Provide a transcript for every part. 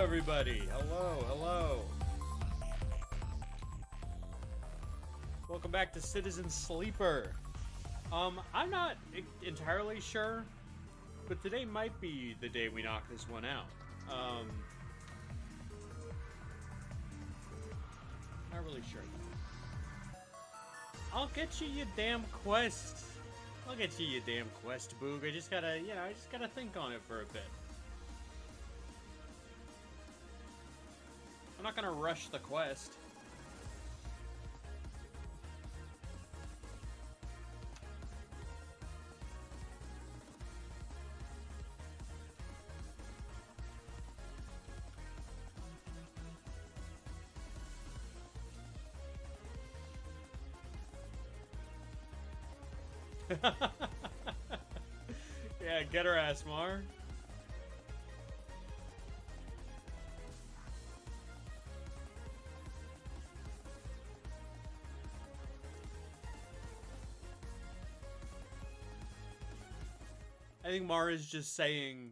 everybody. Hello, hello. Welcome back to Citizen Sleeper. I'm not entirely sure, but today might be the day we knock this one out. Not really sure. I'll get you your damn quest. I'll get you your damn quest, Boog. I just gotta think on it for a bit. I'm not gonna rush the quest. Yeah, get her ass, Mar. I think Mar is just saying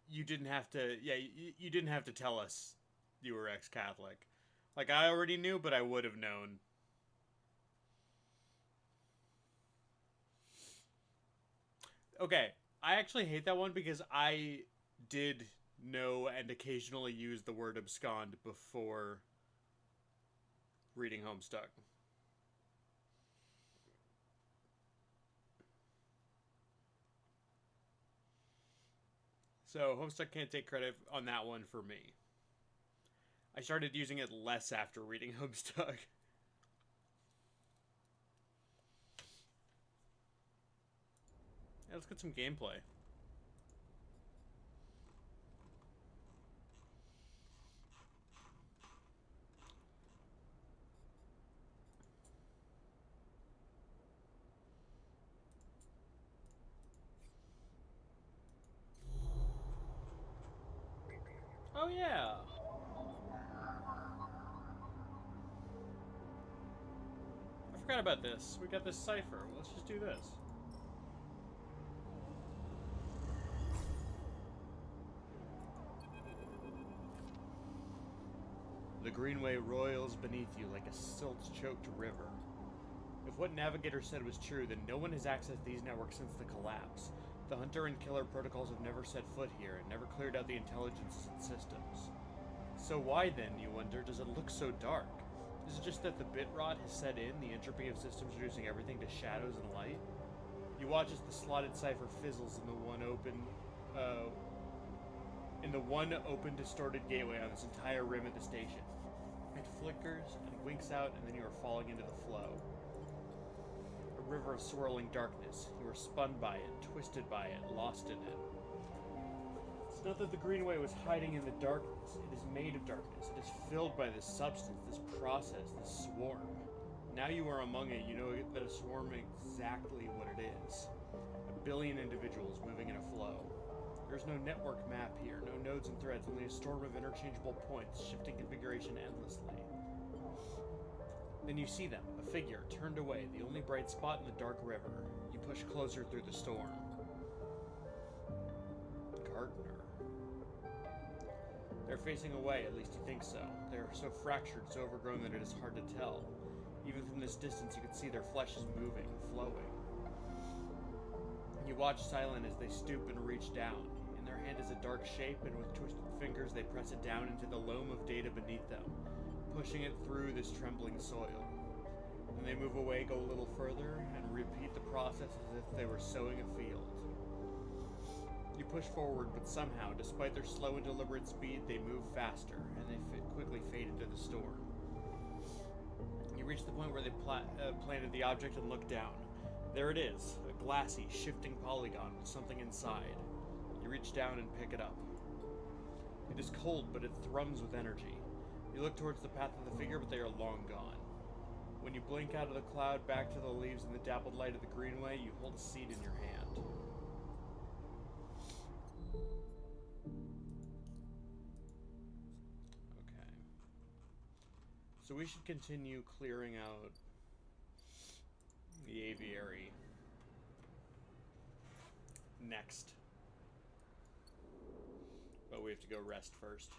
you didn't have to, yeah, you didn't have to tell us you were ex-Catholic. Like, I already knew, but I would have known. Okay, I actually hate that one because I did know and occasionally use the word abscond before reading Homestuck. So Homestuck can't take credit on that one for me. I started using it less after reading Homestuck. Yeah, let's get some gameplay. Oh yeah. I forgot about this. We got this cipher. Let's just do this. The Greenway roils beneath you like a silt-choked river. If what Navigator said was true, then no one has accessed these networks since the collapse. The Hunter and Killer protocols have never set foot here and never cleared out the intelligence systems. So why then, you wonder, does it look so dark? Is it just that the bit rot has set in, the entropy of systems reducing everything to shadows and light? You watch as the slotted cipher fizzles in the one open distorted gateway on this entire rim of the station. It flickers and winks out, and then you are falling into the flow. A river of swirling darkness. You are spun by it, twisted by it, lost in it. It's not that the Greenway was hiding in the darkness. It is made of darkness. It is filled by this substance, this process, this swarm. Now you are among it, you know that a swarm is exactly what it is. A billion individuals moving in a flow. There's no network map here, no nodes and threads, only a storm of interchangeable points, shifting configuration endlessly. Then you see them, a figure, turned away, the only bright spot in the dark river. You push closer through the storm. Gardner. They're facing away, at least you think so. They are so fractured, so overgrown that it is hard to tell. Even from this distance, you can see their flesh is moving, flowing. You watch silent as they stoop and reach down. In their hand is a dark shape, and with twisted fingers they press it down into the loam of data beneath them, pushing it through this trembling soil. Then they move away, go a little further, and repeat the process as if they were sowing a field. You push forward, but somehow, despite their slow and deliberate speed, they move faster, and they quickly fade into the storm. You reach the point where they planted the object and look down. There it is, a glassy, shifting polygon with something inside. You reach down and pick it up. It is cold, but it thrums with energy. You look towards the path of the figure, but they are long gone. When you blink out of the cloud back to the leaves in the dappled light of the Greenway, you hold a seed in your hand. Okay. So we should continue clearing out the aviary next. But we have to go rest first.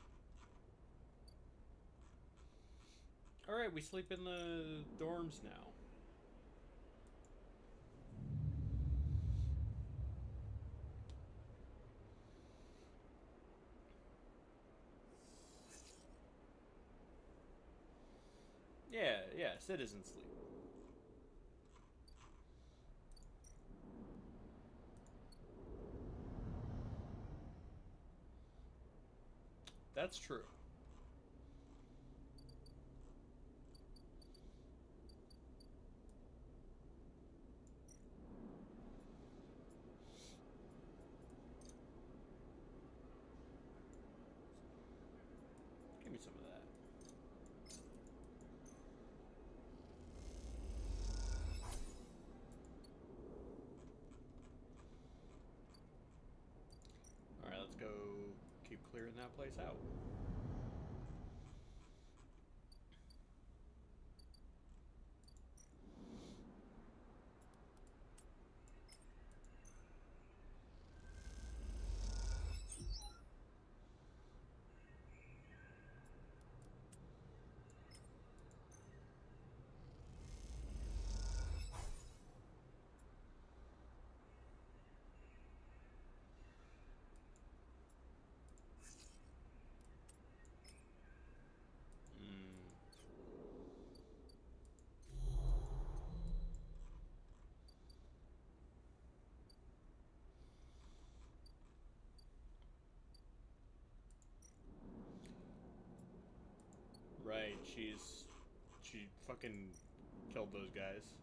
Alright, we sleep in the dorms now. Yeah, citizen sleep. That's true. Give me some of that. Alright, let's go keep clearing that place out. Right, she fucking killed those guys.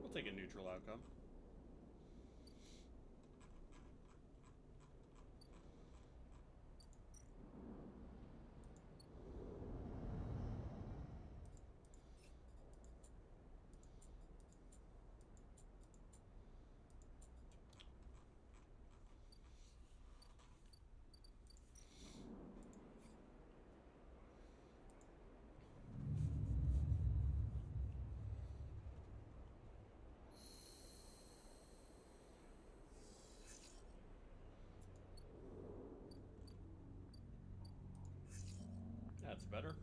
We'll take a neutral outcome. That's better.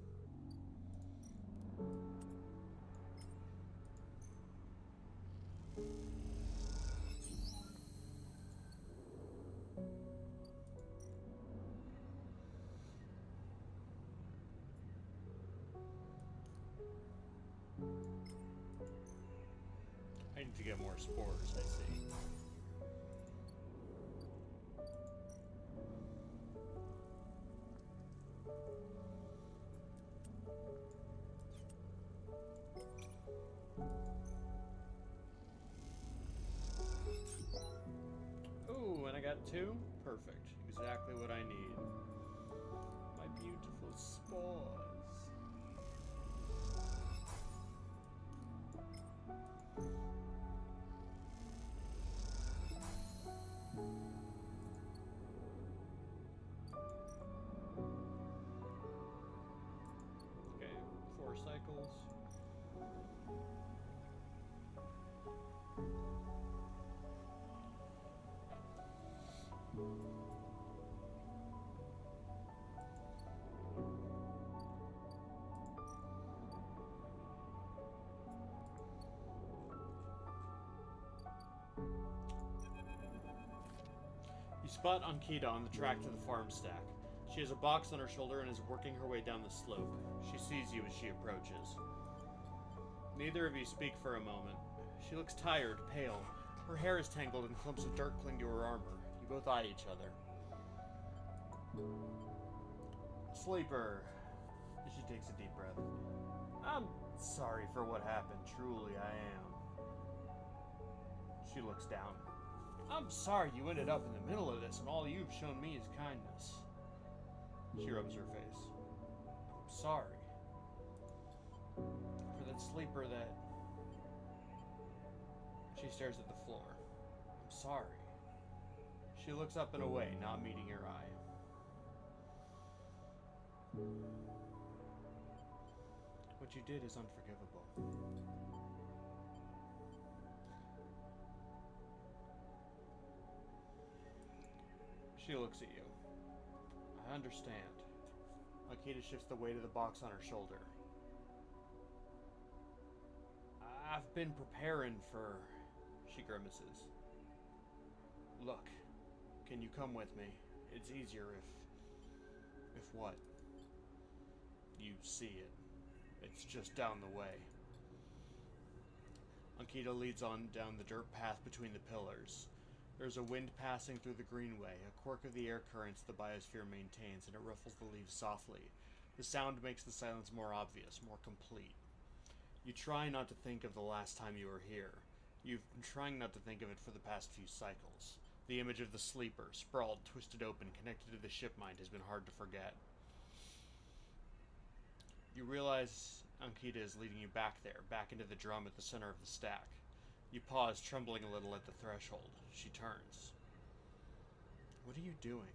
I need to get more spores, I see. Ooh, and I got 2? Perfect. Exactly what I need. My beautiful spores. Okay, 4 cycles. You spot Ankita on the track to the farm stack. She has a box on her shoulder and is working her way down the slope. She sees you as she approaches. Neither of you speak for a moment. She looks tired, pale. Her hair is tangled and clumps of dirt cling to her armor. You both eye each other. Sleeper. She takes a deep breath. I'm sorry for what happened. Truly, I am. She looks down. I'm sorry you ended up in the middle of this, and all you've shown me is kindness. She rubs her face. I'm sorry. For that sleeper that... She stares at the floor. I'm sorry. She looks up and away, not meeting your eye. What you did is unforgivable. She looks at you. I understand. Akita shifts the weight of the box on her shoulder. I've been preparing for... She grimaces. Look, can you come with me? It's easier if... If what? You see it. It's just down the way. Ankita leads on down the dirt path between the pillars. There's a wind passing through the greenway, a quirk of the air currents the biosphere maintains, and it ruffles the leaves softly. The sound makes the silence more obvious, more complete. You try not to think of the last time you were here. You've been trying not to think of it for the past few cycles. The image of the sleeper, sprawled, twisted open, connected to the ship mind, has been hard to forget. You realize Ankita is leading you back there, back into the drum at the center of the stack. You pause, trembling a little at the threshold. She turns. What are you doing?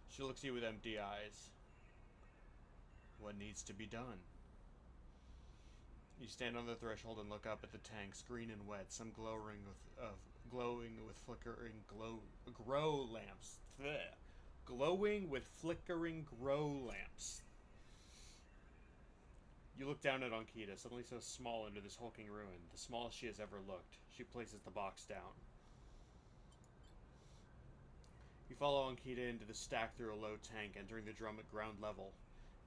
She looks at you with empty eyes. What needs to be done? You stand on the threshold and look up at the tanks, green and wet, some glowing with flickering grow lamps. Blech. Glowing with flickering grow lamps. You look down at Ankita, suddenly so small under this hulking ruin, the smallest she has ever looked. She places the box down. You follow Ankita into the stack through a low tank, entering the drum at ground level.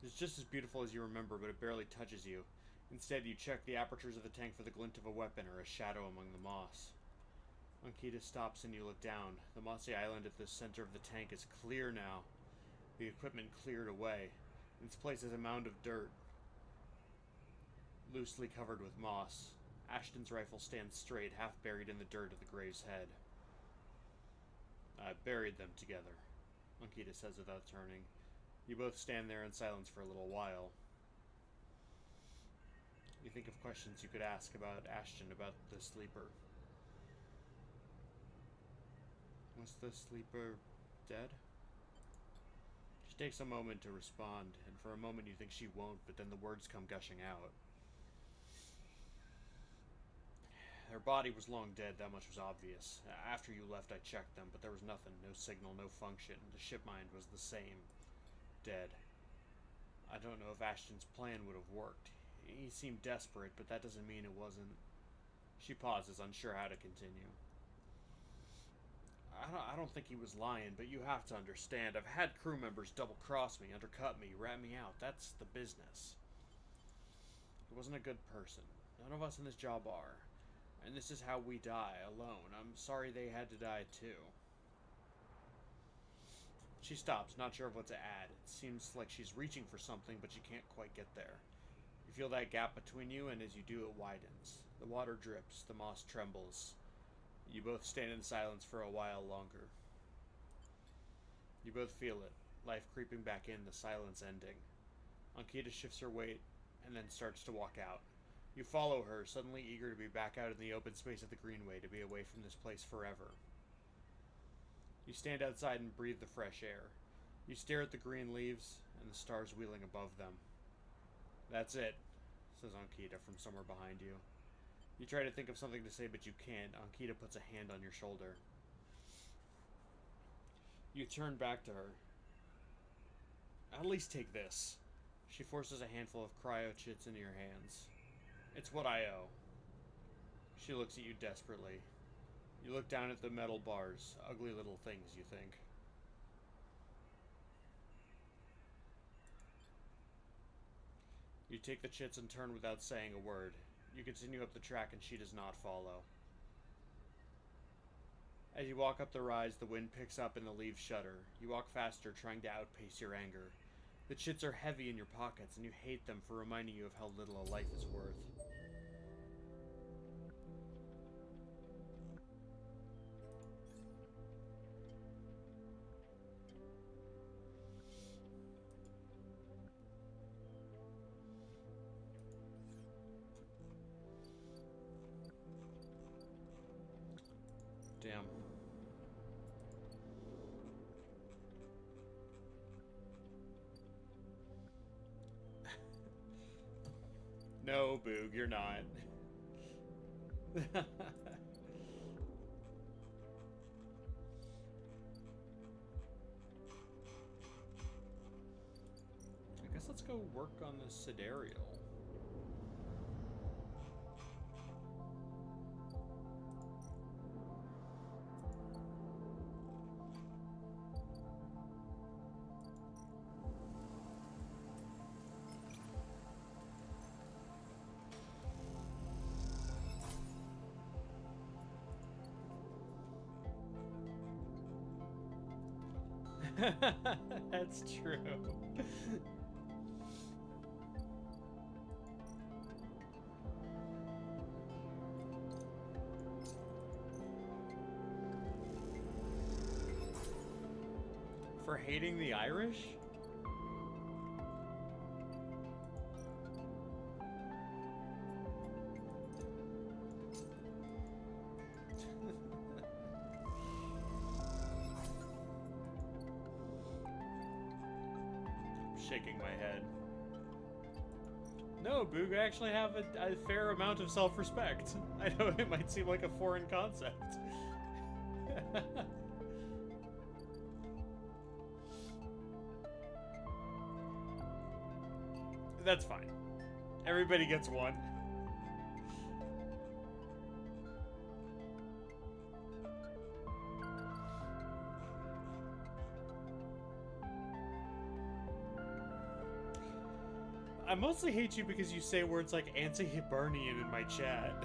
It's just as beautiful as you remember, but it barely touches you. Instead, you check the apertures of the tank for the glint of a weapon or a shadow among the moss. Ankita stops and you look down. The mossy island at the center of the tank is clear now. The equipment cleared away. In its place is a mound of dirt, loosely covered with moss. Ashton's rifle stands straight, half buried in the dirt at the grave's head. I buried them together, Ankita says without turning. You both stand there in silence for a little while. You think of questions you could ask about Ashton, about the sleeper. Was the sleeper dead? She takes a moment to respond, and for a moment you think she won't, but then the words come gushing out. Her body was long dead, that much was obvious. After you left, I checked them, but there was nothing, no signal, no function. The ship mind was the same. Dead. I don't know if Ashton's plan would have worked. He seemed desperate, but that doesn't mean it wasn't. She pauses, unsure how to continue. I don't think he was lying, but you have to understand. I've had crew members double-cross me, undercut me, rat me out. That's the business. He wasn't a good person. None of us in this job are. And this is how we die, alone. I'm sorry they had to die, too. She stops, not sure of what to add. It seems like she's reaching for something, but she can't quite get there. You feel that gap between you, and as you do, it widens. The water drips, the moss trembles. You both stand in silence for a while longer. You both feel it, life creeping back in, the silence ending. Ankita shifts her weight, and then starts to walk out. You follow her, suddenly eager to be back out in the open space of the greenway, to be away from this place forever. You stand outside and breathe the fresh air. You stare at the green leaves, and the stars wheeling above them. That's it, says Ankita from somewhere behind you. You try to think of something to say, but you can't. Ankita puts a hand on your shoulder. You turn back to her. At least take this. She forces a handful of cryo chits into your hands. It's what I owe. She looks at you desperately. You look down at the metal bars. Ugly little things, you think. You take the chits and turn without saying a word. You continue up the track and she does not follow. As you walk up the rise, the wind picks up and the leaves shudder. You walk faster, trying to outpace your anger. The chits are heavy in your pockets, and you hate them for reminding you of how little a life is worth. Damn. No, Boog, you're not. I guess let's go work on this sidereal. That's true. For hating the Irish? Shaking my head. No, Boog, I actually have a fair amount of self-respect. I know it might seem like a foreign concept. That's fine. Everybody gets one. I mostly hate you because you say words like anti-Hibernian in my chat.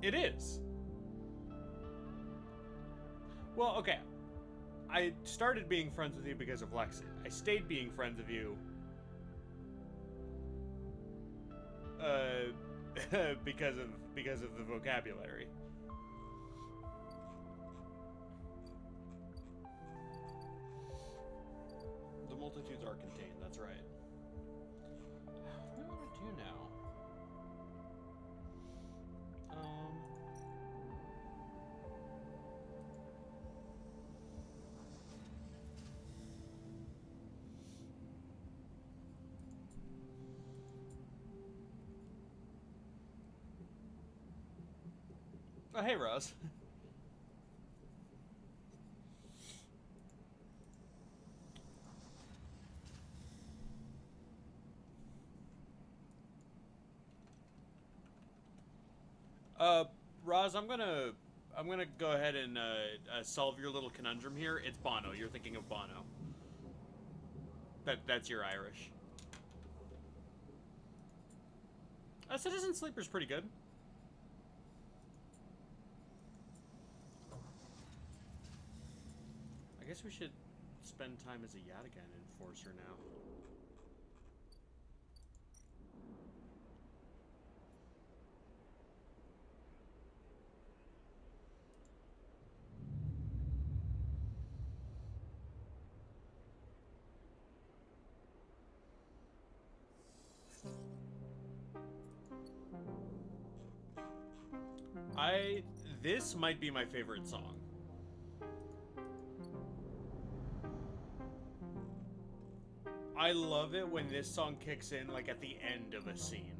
It is. Well, okay. I started being friends with you because of Lexi. I stayed being friends with you because of the vocabulary. The multitudes are contained, that's right. What do I want to do now? Oh, hey, Roz. Roz, I'm gonna go ahead and solve your little conundrum here. It's Bono. You're thinking of Bono. That's your Irish. Citizen Sleeper's pretty good. I guess we should spend time as a Yatagan enforcer now. This might be my favorite song. I love it when this song kicks in, like, at the end of a scene.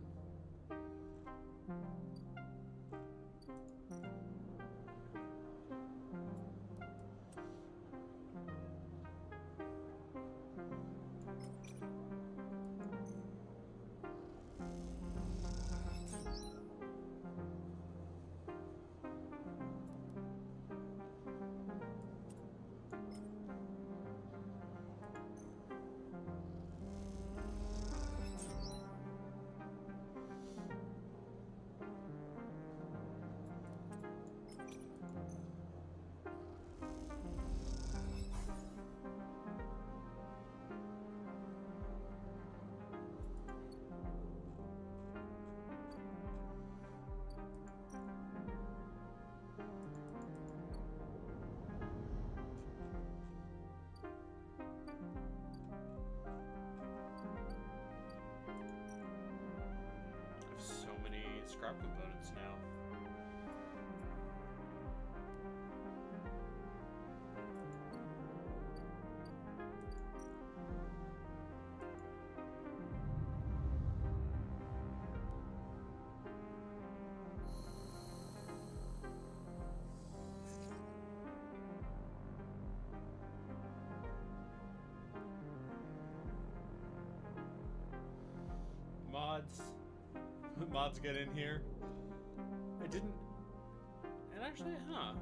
Scrap components now. mods get in here. I didn't... And actually, huh.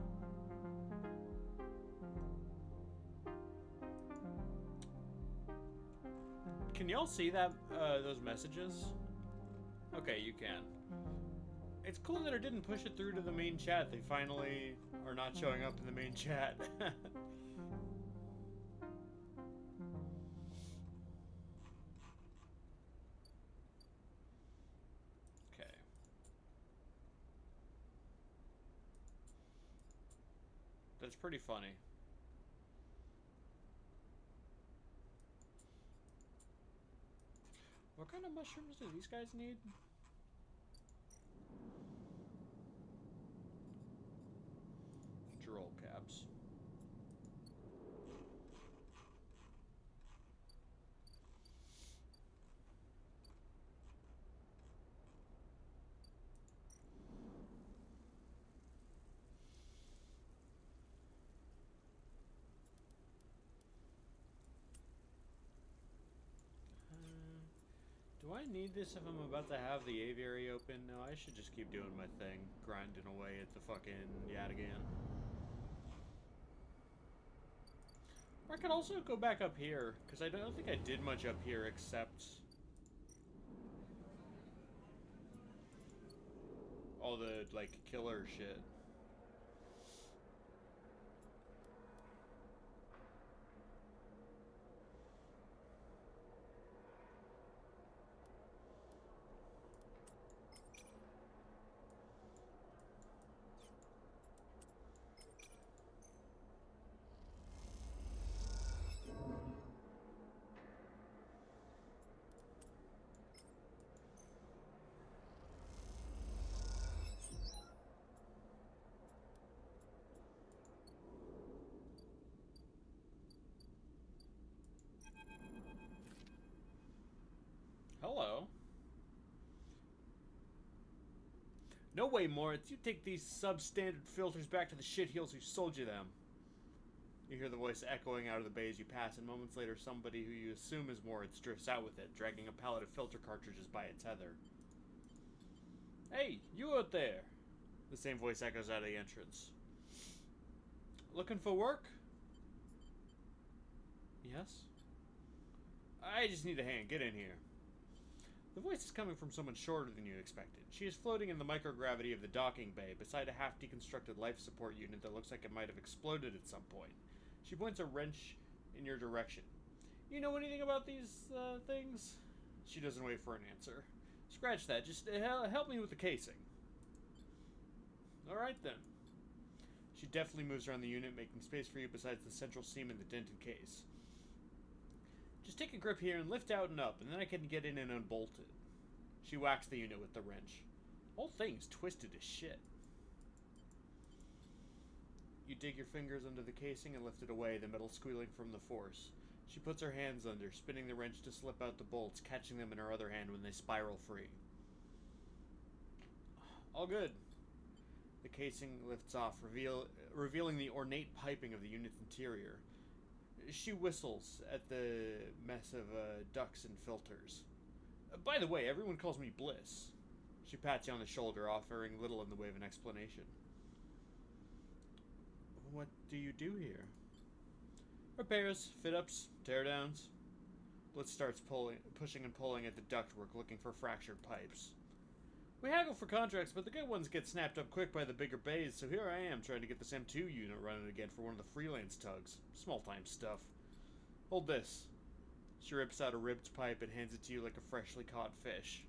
Can y'all see that, those messages? Okay, you can. It's cool that I didn't push it through to the main chat. They finally are not showing up in the main chat. Okay. That's pretty funny. What kind of mushrooms do these guys need? Droll caps. Do I need this if I'm about to have the aviary open? No, I should just keep doing my thing, grinding away at the fucking Yataghan. Or I could also go back up here, because I don't think I did much up here except all the, like, killer shit. Hello. No way, Moritz. You take these substandard filters back to the shitheels who sold you them. You hear the voice echoing out of the bay as you pass, and moments later somebody who you assume is Moritz drifts out with it, dragging a pallet of filter cartridges by a tether. Hey, you out there! The same voice echoes out of the entrance. Looking for work? Yes? I just need a hand. Get in here. The voice is coming from someone shorter than you expected. She is floating in the microgravity of the docking bay beside a half-deconstructed life support unit that looks like it might have exploded at some point. She points a wrench in your direction. You know anything about these, things? She doesn't wait for an answer. Scratch that. Just help me with the casing. Alright then. She deftly moves around the unit, making space for you besides the central seam in the dented case. Just take a grip here and lift out and up, and then I can get in and unbolt it. She whacks the unit with the wrench. Whole thing's twisted as shit. You dig your fingers under the casing and lift it away, the metal squealing from the force. She puts her hands under, spinning the wrench to slip out the bolts, catching them in her other hand when they spiral free. All good. The casing lifts off, revealing the ornate piping of the unit's interior. She whistles at the mess of ducts and filters. By the way, everyone calls me Bliss. She pats you on the shoulder, offering little in the way of an explanation. What do you do here? Repairs, fit-ups, tear-downs. Bliss starts pushing and pulling at the ductwork, looking for fractured pipes. We haggle for contracts, but the good ones get snapped up quick by the bigger bays, so here I am trying to get this M2 unit running again for one of the freelance tugs. Small-time stuff. Hold this. She rips out a ribbed pipe and hands it to you like a freshly caught fish.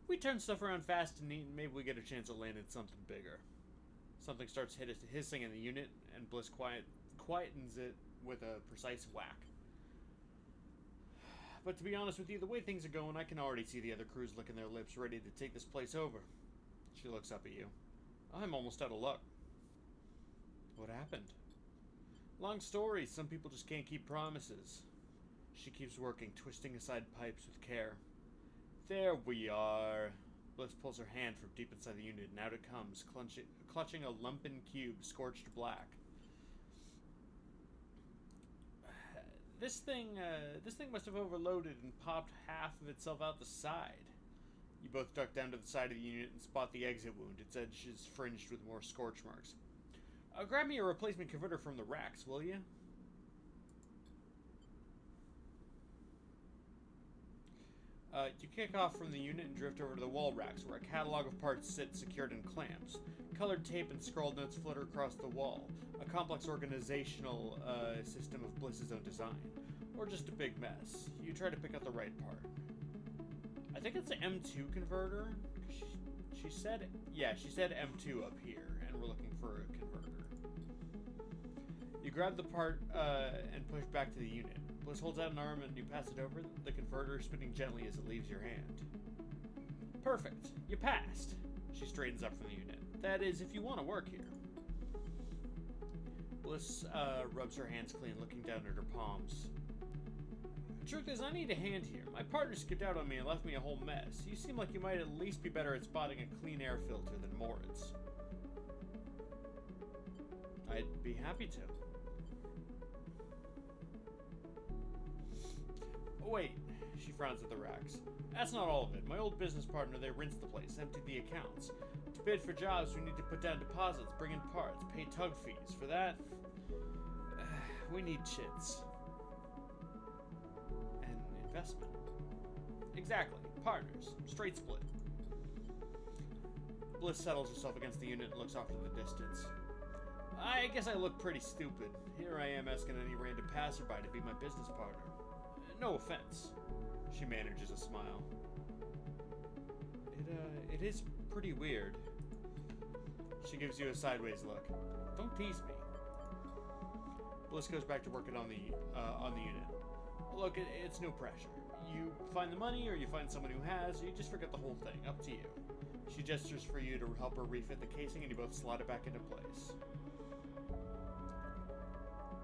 We turn stuff around fast and neat, and maybe we get a chance at landing something bigger. Something starts hissing in the unit, and Bliss quietens it with a precise whack. But to be honest with you, the way things are going, I can already see the other crews licking their lips, ready to take this place over. She looks up at you. I'm almost out of luck. What happened? Long story. Some people just can't keep promises. She keeps working, twisting aside pipes with care. There we are. Bliss pulls her hand from deep inside the unit, and out it comes, clutching a lumpen cube, scorched black. This thing must have overloaded and popped half of itself out the side. You both duck down to the side of the unit and spot the exit wound. Its edge is fringed with more scorch marks. Grab me a replacement converter from the racks, will you? You kick off from the unit and drift over to the wall racks, where a catalog of parts sits secured in clamps. Colored tape and scrawled notes flutter across the wall. A complex organizational system of Bliss's own design. Or just a big mess. You try to pick out the right part. I think it's an M2 converter. She said M2 up here, and we're looking for a converter. You grab the part and push back to the unit. Bliss holds out an arm and you pass it over, the converter spinning gently as it leaves your hand. Perfect. You passed. She straightens up from the unit. That is, if you want to work here. Bliss rubs her hands clean, looking down at her palms. The truth is, I need a hand here. My partner skipped out on me and left me a whole mess. You seem like you might at least be better at spotting a clean air filter than Moritz. I'd be happy to. Oh, wait, she frowns at the racks. That's not all of it. My old business partner, they rinsed the place, emptied the accounts. To bid for jobs, we need to put down deposits, bring in parts, pay tug fees. For that, we need chits. And investment. Exactly. Partners. Straight split. Bliss settles herself against the unit and looks off to the distance. I guess I look pretty stupid. Here I am asking any random passerby to be my business partner. No offense. She manages a smile. It is pretty weird. She gives you a sideways look. Don't tease me. Bliss goes back to working on the unit. Look, it's no pressure. You find the money, or you find someone who has, or you just forget the whole thing. Up to you. She gestures for you to help her refit the casing, and you both slide it back into place.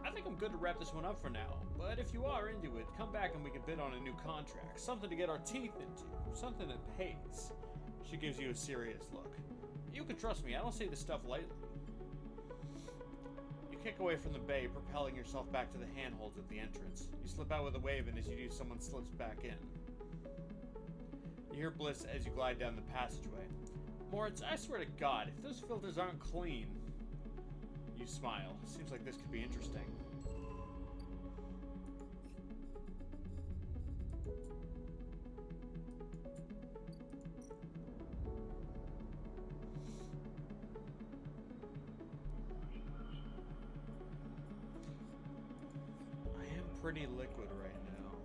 I think I'm good to wrap this one up for now, but if you are into it, come back and we can bid on a new contract. Something to get our teeth into. Something that pays. She gives you a serious look. You can trust me, I don't say this stuff lightly. You kick away from the bay, propelling yourself back to the handholds at the entrance. You slip out with a wave, and as you do, someone slips back in. You hear Bliss as you glide down the passageway. Moritz, I swear to God, if those filters aren't clean... You smile. Seems like this could be interesting. I am pretty liquid right now.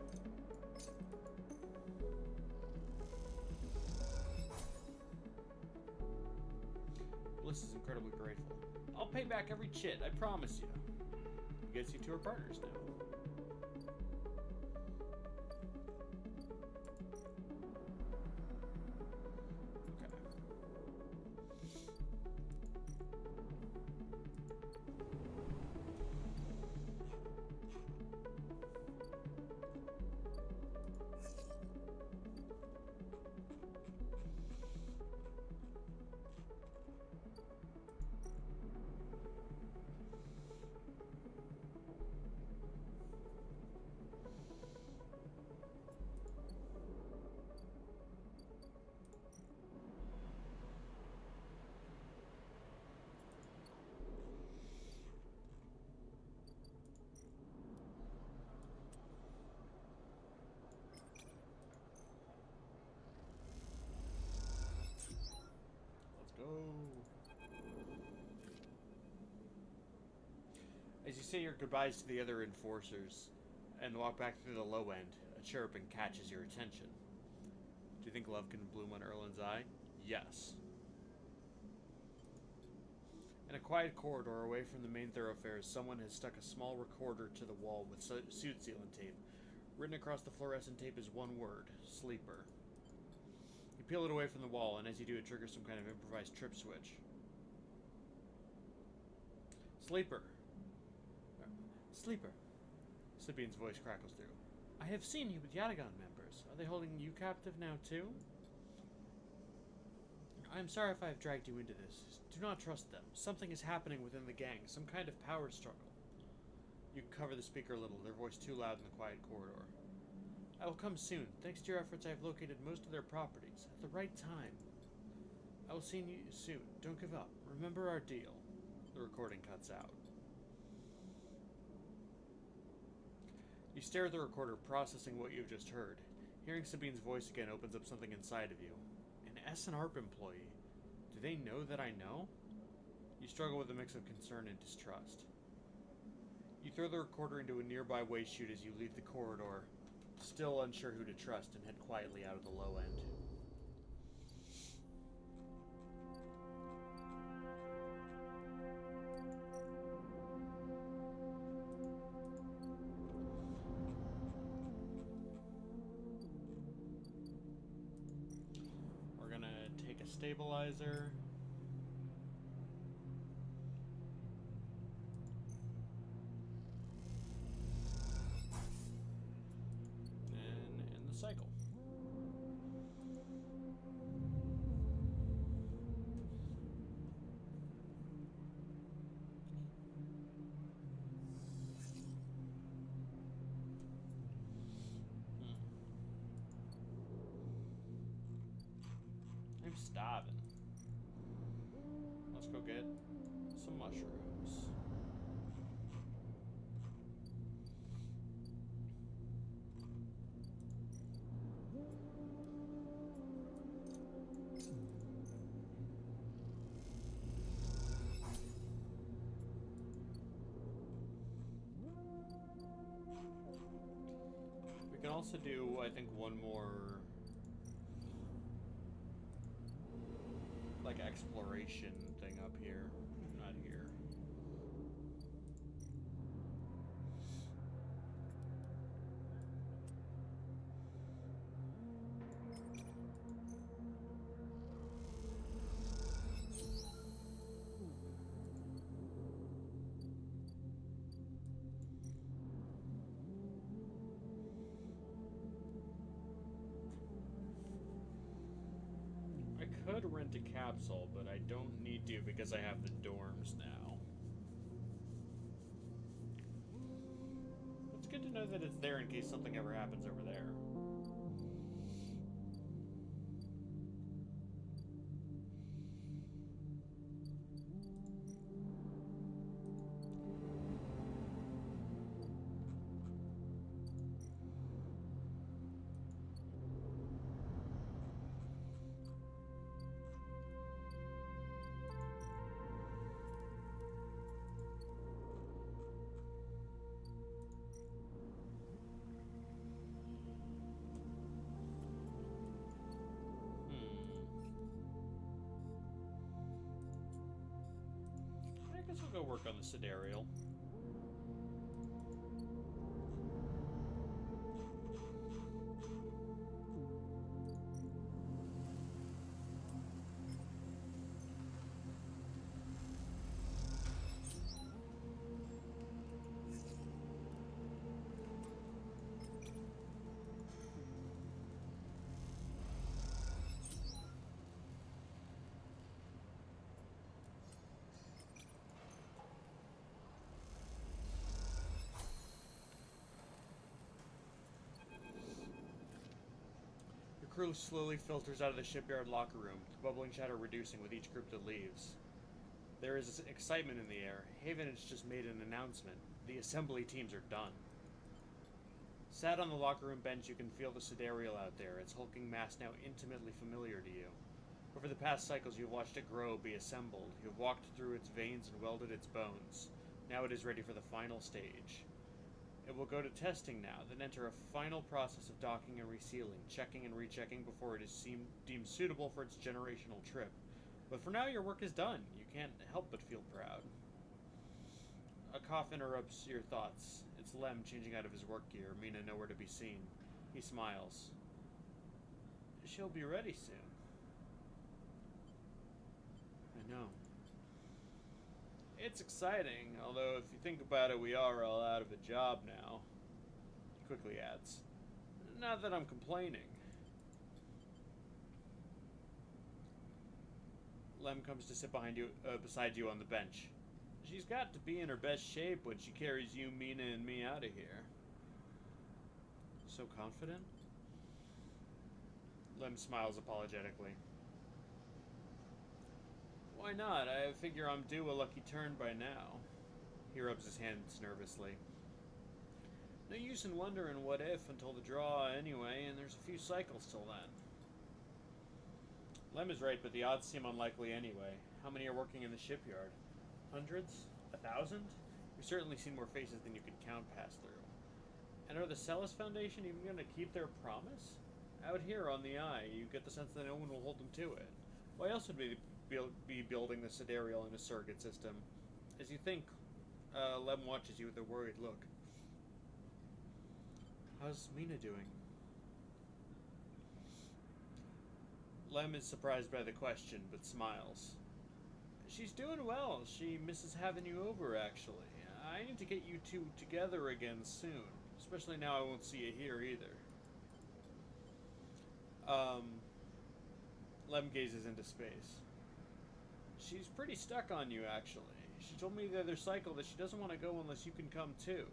Bliss is incredibly grateful. I'll pay back every chit, I promise you. Gets you to her partners now. As you say your goodbyes to the other enforcers and walk back through the low end, a chirruping catches your attention. Do you think love can bloom on Erlin's eye? Yes. In a quiet corridor away from the main thoroughfares, someone has stuck a small recorder to the wall with suit sealant tape. Written across the fluorescent tape is one word: Sleeper. You peel it away from the wall, and as you do, it triggers some kind of improvised trip switch. Sleeper. Sleeper. Sibian's voice crackles through. I have seen you with Yatagan members. Are they holding you captive now, too? I am sorry if I have dragged you into this. Do not trust them. Something is happening within the gang. Some kind of power struggle. You cover the speaker a little, their voice too loud in the quiet corridor. I will come soon. Thanks to your efforts, I have located most of their properties at the right time. I will see you soon. Don't give up. Remember our deal. The recording cuts out. You stare at the recorder, processing what you've just heard. Hearing Sabine's voice again opens up something inside of you. An S&ARP employee. Do they know that I know? You struggle with a mix of concern and distrust. You throw the recorder into a nearby waste chute as you leave the corridor, still unsure who to trust, and head quietly out of the low end. We're gonna take a stabilizer. Cycle. I'm starving. Let's go get some mushrooms. We can also do, I think, one more, like, exploration thing up here. Not here. I could rent a capsule, but I don't need to because I have the dorms now. It's good to know that it's there in case something ever happens over there. I guess we'll go work on the Sidereal. The crew slowly filters out of the shipyard locker room, the bubbling chatter reducing with each group that leaves. There is excitement in the air. Haven has just made an announcement. The assembly teams are done. Sat on the locker room bench, you can feel the Sidereal out there, its hulking mass now intimately familiar to you. Over the past cycles, you've watched it grow, be assembled. You've walked through its veins and welded its bones. Now it is ready for the final stage. It will go to testing now, then enter a final process of docking and resealing, checking and rechecking before it is deemed suitable for its generational trip. But for now, your work is done. You can't help but feel proud. A cough interrupts your thoughts. It's Lem changing out of his work gear, Mina nowhere to be seen. He smiles. She'll be ready soon. I know. It's exciting, although if you think about it, we are all out of a job now. He quickly adds. Not that I'm complaining. Lem comes to sit beside you on the bench. She's got to be in her best shape when she carries you, Mina, and me out of here. So confident? Lem smiles apologetically. Why not? I figure I'm due a lucky turn by now. He rubs his hands nervously. No use in wondering what if until the draw anyway, and there's a few cycles till then. Lem is right, but the odds seem unlikely anyway. How many are working in the shipyard? Hundreds? 1,000? You've certainly seen more faces than you could count pass through. And are the Celis Foundation even going to keep their promise? Out here on the Eye, you get the sense that no one will hold them to it. Why else would we be building the Sidereal in a surrogate system? As you think, Lem watches you with a worried look. How's Mina doing? Lem is surprised by the question, but smiles. She's doing well. She misses having you over, actually. I need to get you two together again soon. Especially now I won't see you here either. Lem gazes into space. She's pretty stuck on you, actually. She told me the other cycle that she doesn't want to go unless you can come too.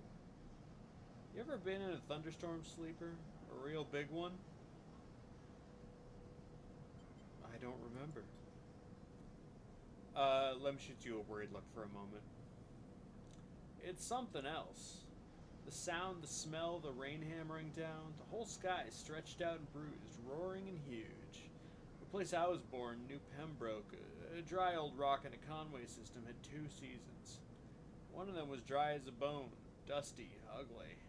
You ever been in a thunderstorm, Sleeper? A real big one? I don't remember. Lem shoots you a worried look for a moment. It's something else. The sound, the smell, the rain hammering down, the whole sky stretched out and bruised, roaring and huge. The place I was born, New Pembroke, a dry old rock in a Conway system, had 2 seasons. One of them was dry as a bone, dusty, ugly.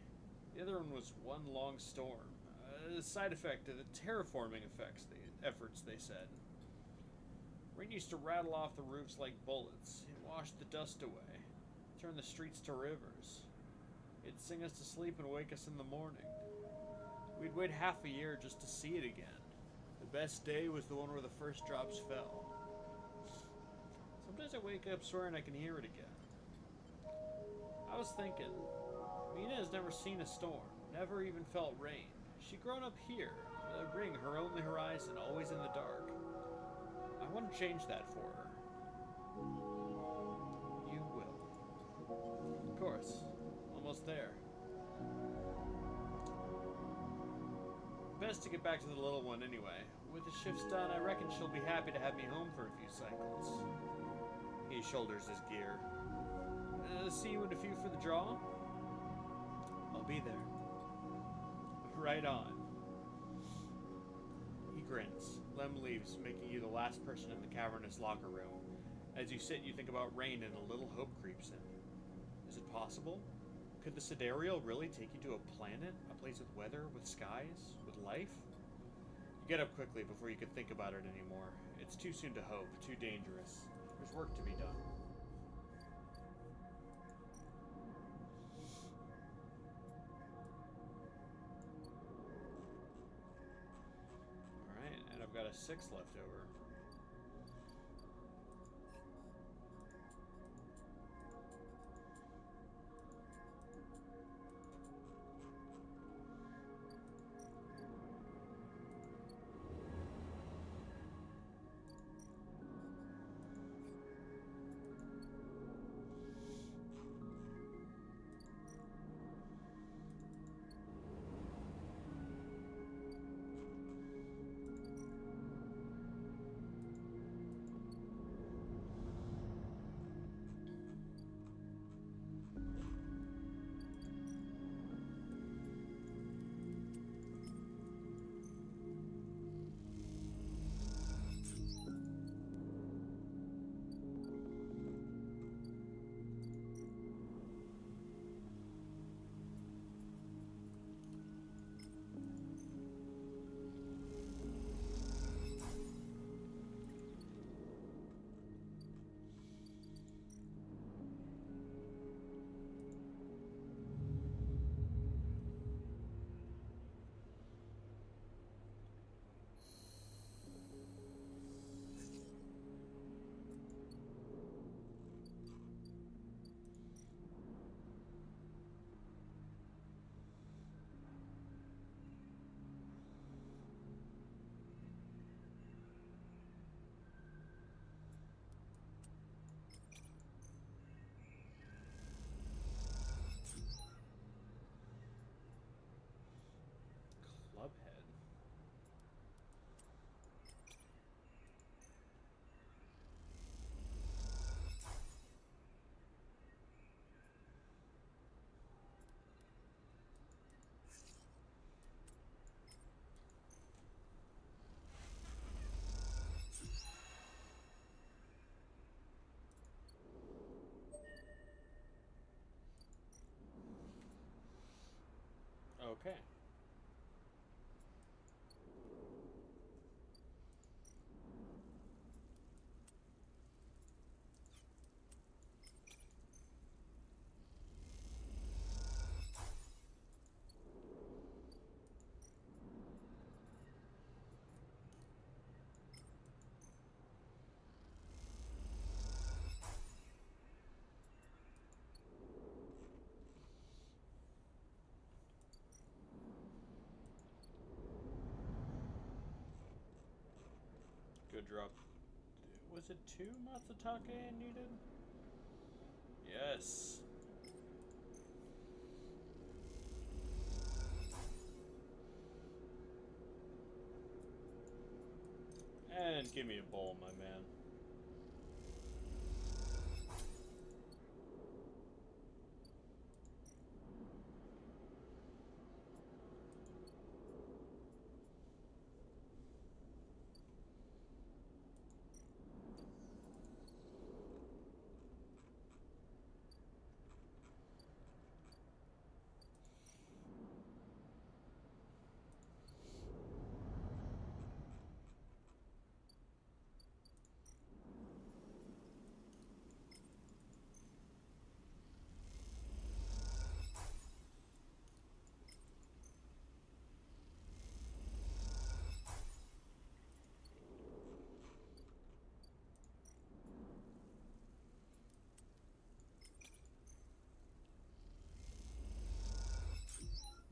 The other one was one long storm, a side effect of the terraforming efforts, they said. Rain used to rattle off the roofs like bullets. It washed the dust away, turned the streets to rivers. It'd sing us to sleep and wake us in the morning. We'd wait half a year just to see it again. The best day was the one where the first drops fell. Sometimes I wake up swearing I can hear it again. I was thinking, Mina has never seen a storm, never even felt rain. She'd grown up here, the ring her only horizon, always in the dark. I want to change that for her. You will. Of course. Almost there. Best to get back to the little one anyway. With the shifts done, I reckon she'll be happy to have me home for a few cycles. He shoulders his gear. See you in a few for the draw? I'll be there. Right on. He grins. Lem leaves, making you the last person in the cavernous locker room. As you sit, you think about rain and a little hope creeps in. Is it possible? Could the Sidereal really take you to a planet? A place with weather, with skies, with life? You get up quickly before you can think about it anymore. It's too soon to hope, too dangerous. There's work to be done. Alright, and I've got a 6 left over. Okay. Good drop. Was it 2 Matsutake I needed? Yes. And give me a bowl, my man.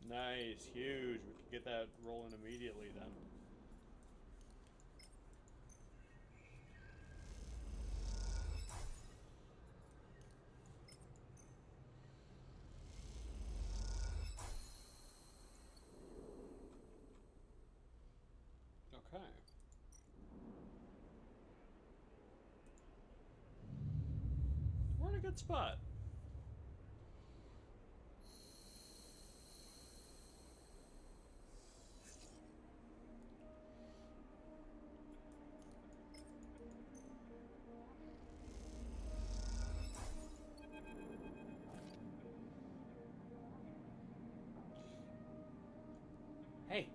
Nice, huge. We can get that rolling immediately then. Okay. We're in a good spot. Hey!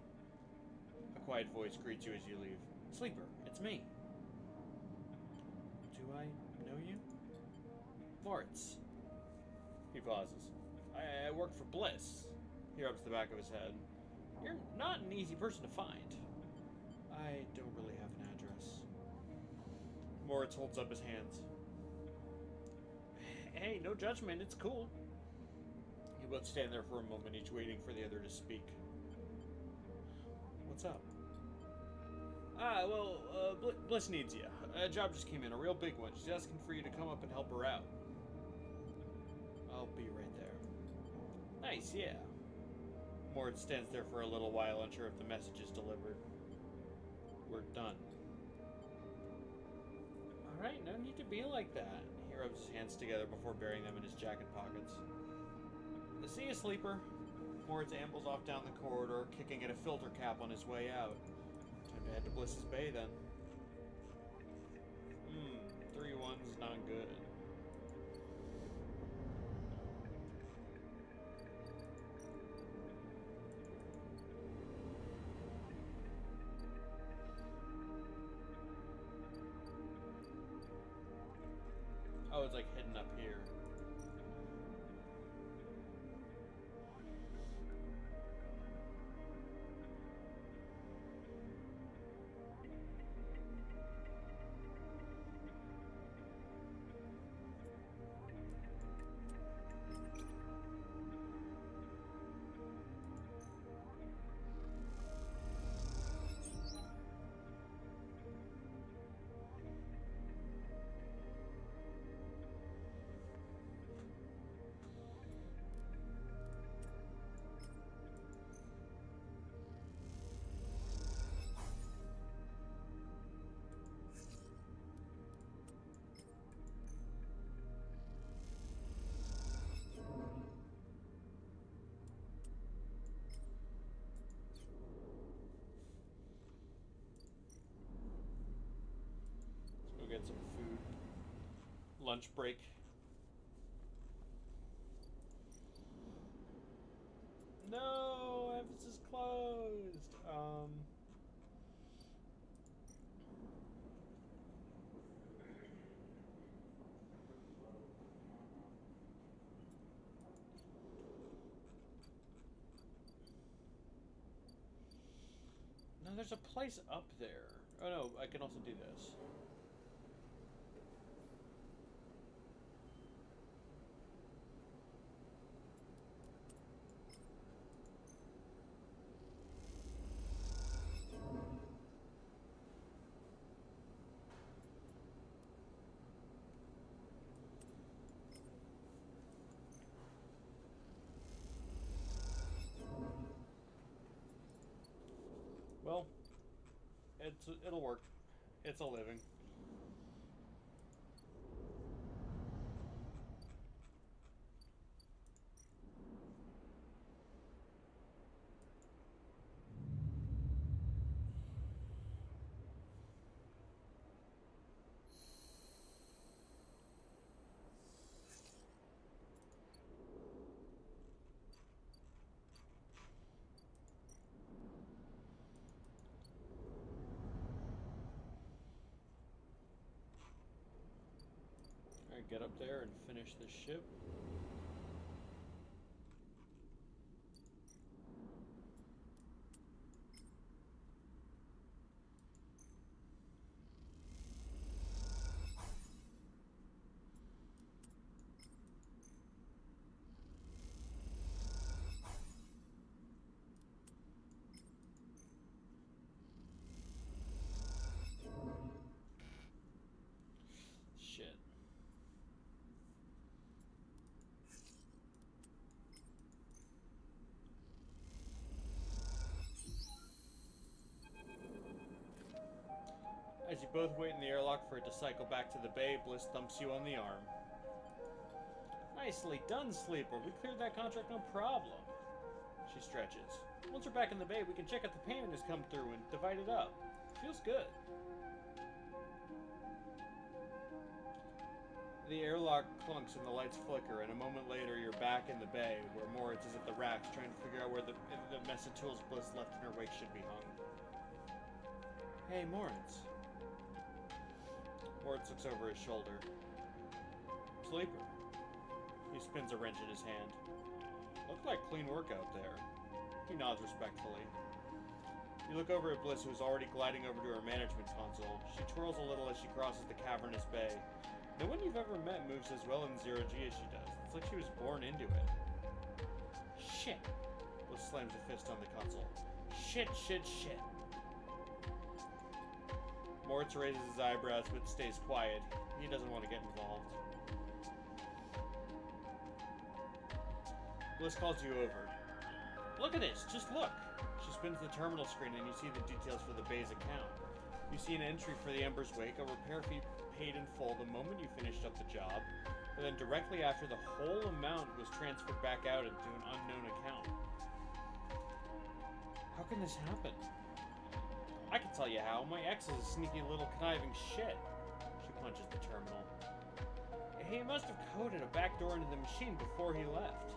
A quiet voice greets you as you leave. Sleeper, it's me. Do I know you? Moritz. He pauses. I work for Bliss. He rubs the back of his head. You're not an easy person to find. I don't really have an address. Moritz holds up his hands. Hey, no judgment, it's cool. You both stand there for a moment, each waiting for the other to speak. What's up? Bliss needs you. A job just came in, a real big one. She's asking for you to come up and help her out. I'll be right there. Nice, yeah. Moritz stands there for a little while, unsure if the message is delivered. We're done. Alright, no need to be like that. He rubs his hands together before burying them in his jacket pockets. See you, Sleeper. Moritz ambles off down the corridor, kicking at a filter cap on his way out. Time to head to Bliss's Bay, then. 3-1's not good. Oh, it's like hidden up here. Get some food. Lunch break. No! No, there's a place up there. Oh no, I can also do this. Well, it'll work. It's a living. Alright, get up there and finish this ship. Shit. As you both wait in the airlock for it to cycle back to the bay, Bliss thumps you on the arm. Nicely done, Sleeper. We cleared that contract no problem. She stretches. Once we're back in the bay, we can check if the payment has come through and divide it up. Feels good. The airlock clunks and the lights flicker, and a moment later you're back in the bay, where Moritz is at the racks trying to figure out where the mess of tools Bliss left in her wake should be hung. Hey, Moritz. Moritz looks over his shoulder. Sleeper. He spins a wrench in his hand. Looked like clean work out there. He nods respectfully. You look over at Bliss, who's already gliding over to her management console. She twirls a little as she crosses the cavernous bay. No one you've ever met moves as well in zero-G as she does. It's like she was born into it. Shit. Bliss slams a fist on the console. Shit, shit, shit. Moritz raises his eyebrows but stays quiet. He doesn't want to get involved. Bliss calls you over. Look at this, just look! She spins the terminal screen and you see the details for the bay's account. You see an entry for the Ember's Wake, a repair fee paid in full the moment you finished up the job, but then directly after the whole amount was transferred back out into an unknown account. How can this happen? I can tell you how. My ex is a sneaky little conniving shit. She punches the terminal. He must have coded a backdoor into the machine before he left.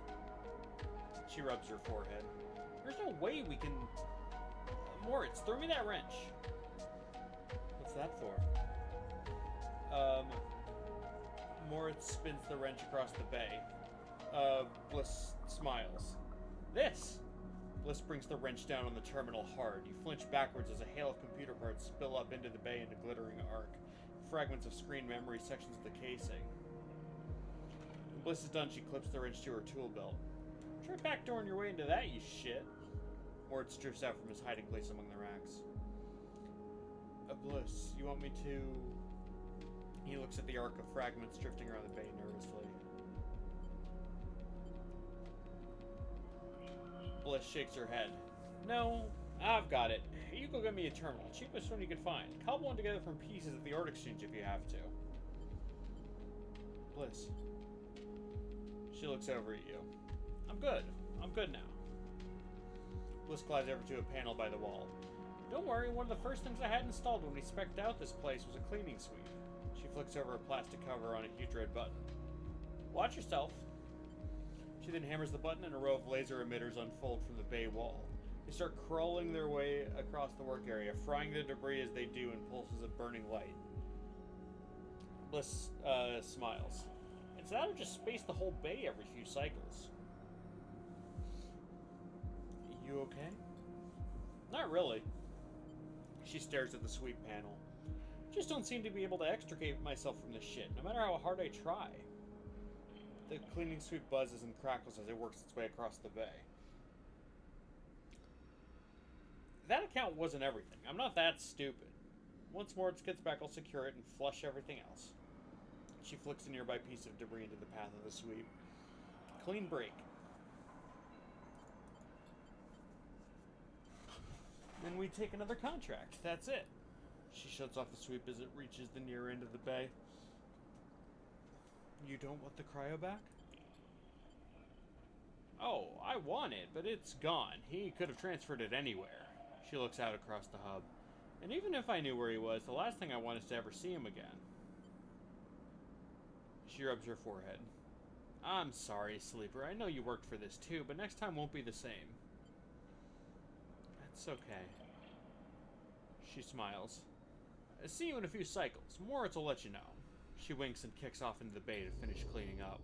She rubs her forehead. There's no way we can... Moritz, throw me that wrench. What's that for? Moritz spins the wrench across the bay. Bliss smiles. This! Bliss brings the wrench down on the terminal hard. You flinch backwards as a hail of computer parts spill up into the bay in a glittering arc. Fragments of screen memory, sections of the casing. When Bliss is done, she clips the wrench to her tool belt. Try backdooring your way into that, you shit. Moritz drifts out from his hiding place among the racks. Bliss, you want me to... He looks at the arc of fragments drifting around the bay nervously. Bliss shakes her head. No, I've got it. You go get me a terminal. Cheapest one you can find. Cobble one together from pieces at the art exchange if you have to. Bliss. She looks over at you. I'm good. I'm good now. Bliss glides over to a panel by the wall. Don't worry, one of the first things I had installed when we spec'd out this place was a cleaning sweep. She flicks over a plastic cover on a huge red button. Watch yourself. She then hammers the button and a row of laser emitters unfold from the bay wall. They start crawling their way across the work area, frying the debris as they do in pulses of burning light. Bliss smiles. It's that or just space the whole bay every few cycles. You okay? Not really. She stares at the sweep panel. Just don't seem to be able to extricate myself from this shit, no matter how hard I try. The cleaning sweep buzzes and crackles as it works its way across the bay. That account wasn't everything. I'm not that stupid. Once more it gets back, I'll secure it and flush everything else. She flicks a nearby piece of debris into the path of the sweep. Clean break. Then we take another contract. That's it. She shuts off the sweep as it reaches the near end of the bay. You don't want the cryo back? Oh, I want it, but it's gone. He could have transferred it anywhere. She looks out across the hub. And even if I knew where he was, the last thing I want is to ever see him again. She rubs her forehead. I'm sorry, Sleeper. I know you worked for this too, but next time won't be the same. It's okay. She smiles. See you in a few cycles. Moritz will let you know. She winks and kicks off into the bay to finish cleaning up.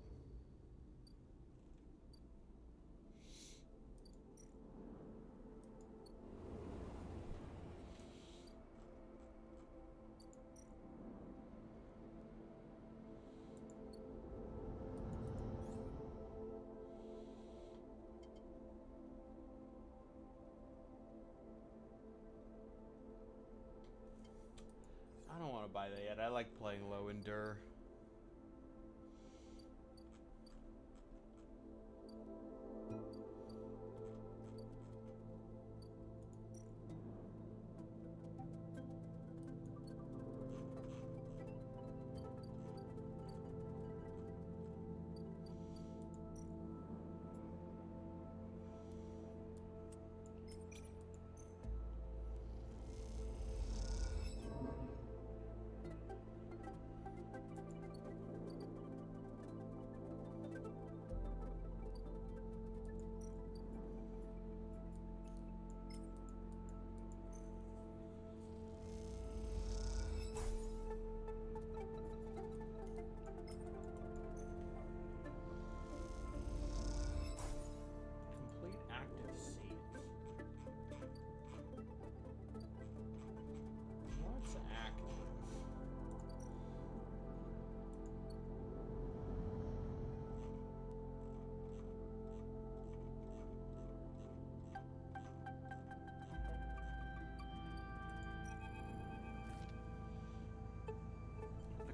I don't want to buy that yet. I like playing low endure.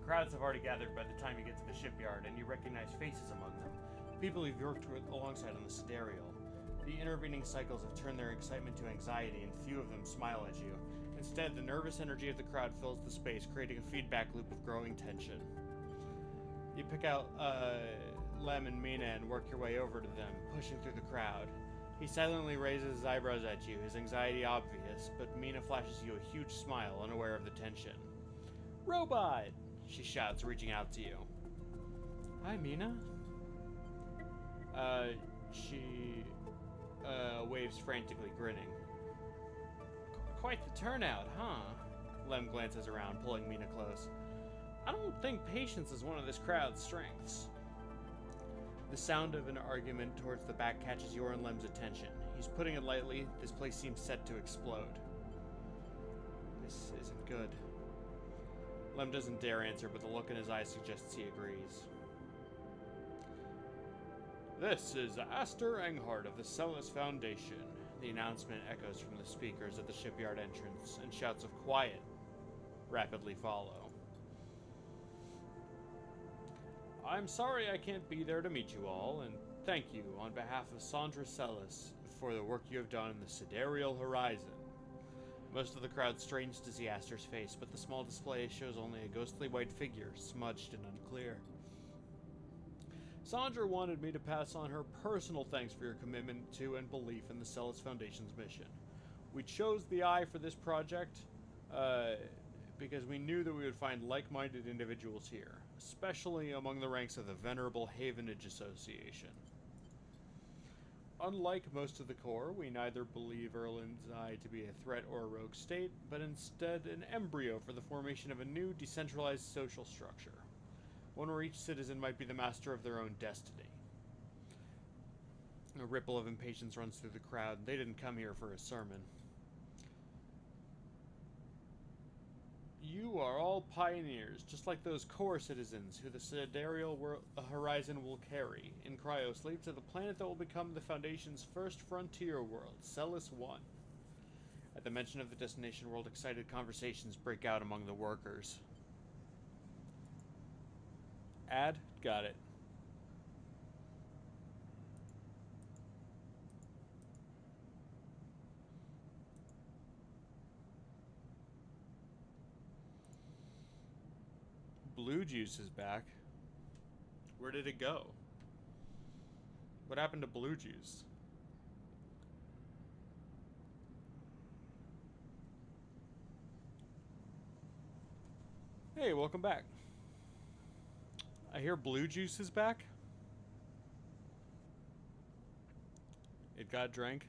Crowds have already gathered by the time you get to the shipyard, and you recognize faces among them. People you've worked with alongside on the Sidereal. The intervening cycles have turned their excitement to anxiety, and few of them smile at you. Instead, the nervous energy of the crowd fills the space, creating a feedback loop of growing tension. You pick out Lem and Mina and work your way over to them, pushing through the crowd. He silently raises his eyebrows at you, his anxiety obvious, but Mina flashes you a huge smile, unaware of the tension. Robot! She shouts, reaching out to you. Hi, Mina. She waves frantically, grinning. Quite the turnout, huh? Lem glances around, pulling Mina close. I don't think patience is one of this crowd's strengths. The sound of an argument towards the back catches your and Lem's attention. He's putting it lightly. This place seems set to explode. This isn't good. Lem doesn't dare answer, but the look in his eyes suggests he agrees. This is Aster Enghart of the Celis Foundation. The announcement echoes from the speakers at the shipyard entrance, and shouts of quiet rapidly follow. I'm sorry I can't be there to meet you all, and thank you on behalf of Sandra Celis for the work you have done in the Sidereal Horizon. Most of the crowd strains to see Aster's face, but the small display shows only a ghostly white figure, smudged and unclear. Sandra wanted me to pass on her personal thanks for your commitment to and belief in the Celis Foundation's mission. We chose the Eye for this project because we knew that we would find like-minded individuals here, especially among the ranks of the venerable Havenage Association. Unlike most of the Corps, we neither believe Erland's Eye to be a threat or a rogue state, but instead an embryo for the formation of a new, decentralized social structure. One where each citizen might be the master of their own destiny. A ripple of impatience runs through the crowd. They didn't come here for a sermon. You are all pioneers, just like those core citizens who the sidereal horizon will carry in cryosleep to the planet that will become the Foundation's first frontier world, Celis 1. At the mention of the destination world, excited conversations break out among the workers. Add? Got it. Blue Juice is back. Where did it go? What happened to Blue Juice? Hey, welcome back. I hear Blue Juice is back. It got drank.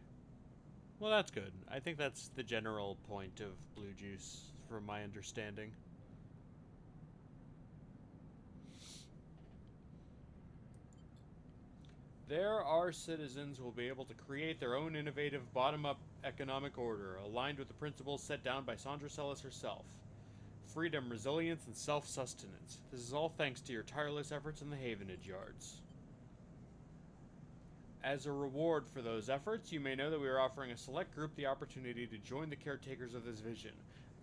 Well, that's good. I think that's the general point of Blue Juice, from my understanding. There are citizens who will be able to create their own innovative bottom-up economic order, aligned with the principles set down by Sandra Celis herself. Freedom, resilience, and self-sustenance. This is all thanks to your tireless efforts in the Havenage Yards. As a reward for those efforts, you may know that we are offering a select group the opportunity to join the caretakers of this vision.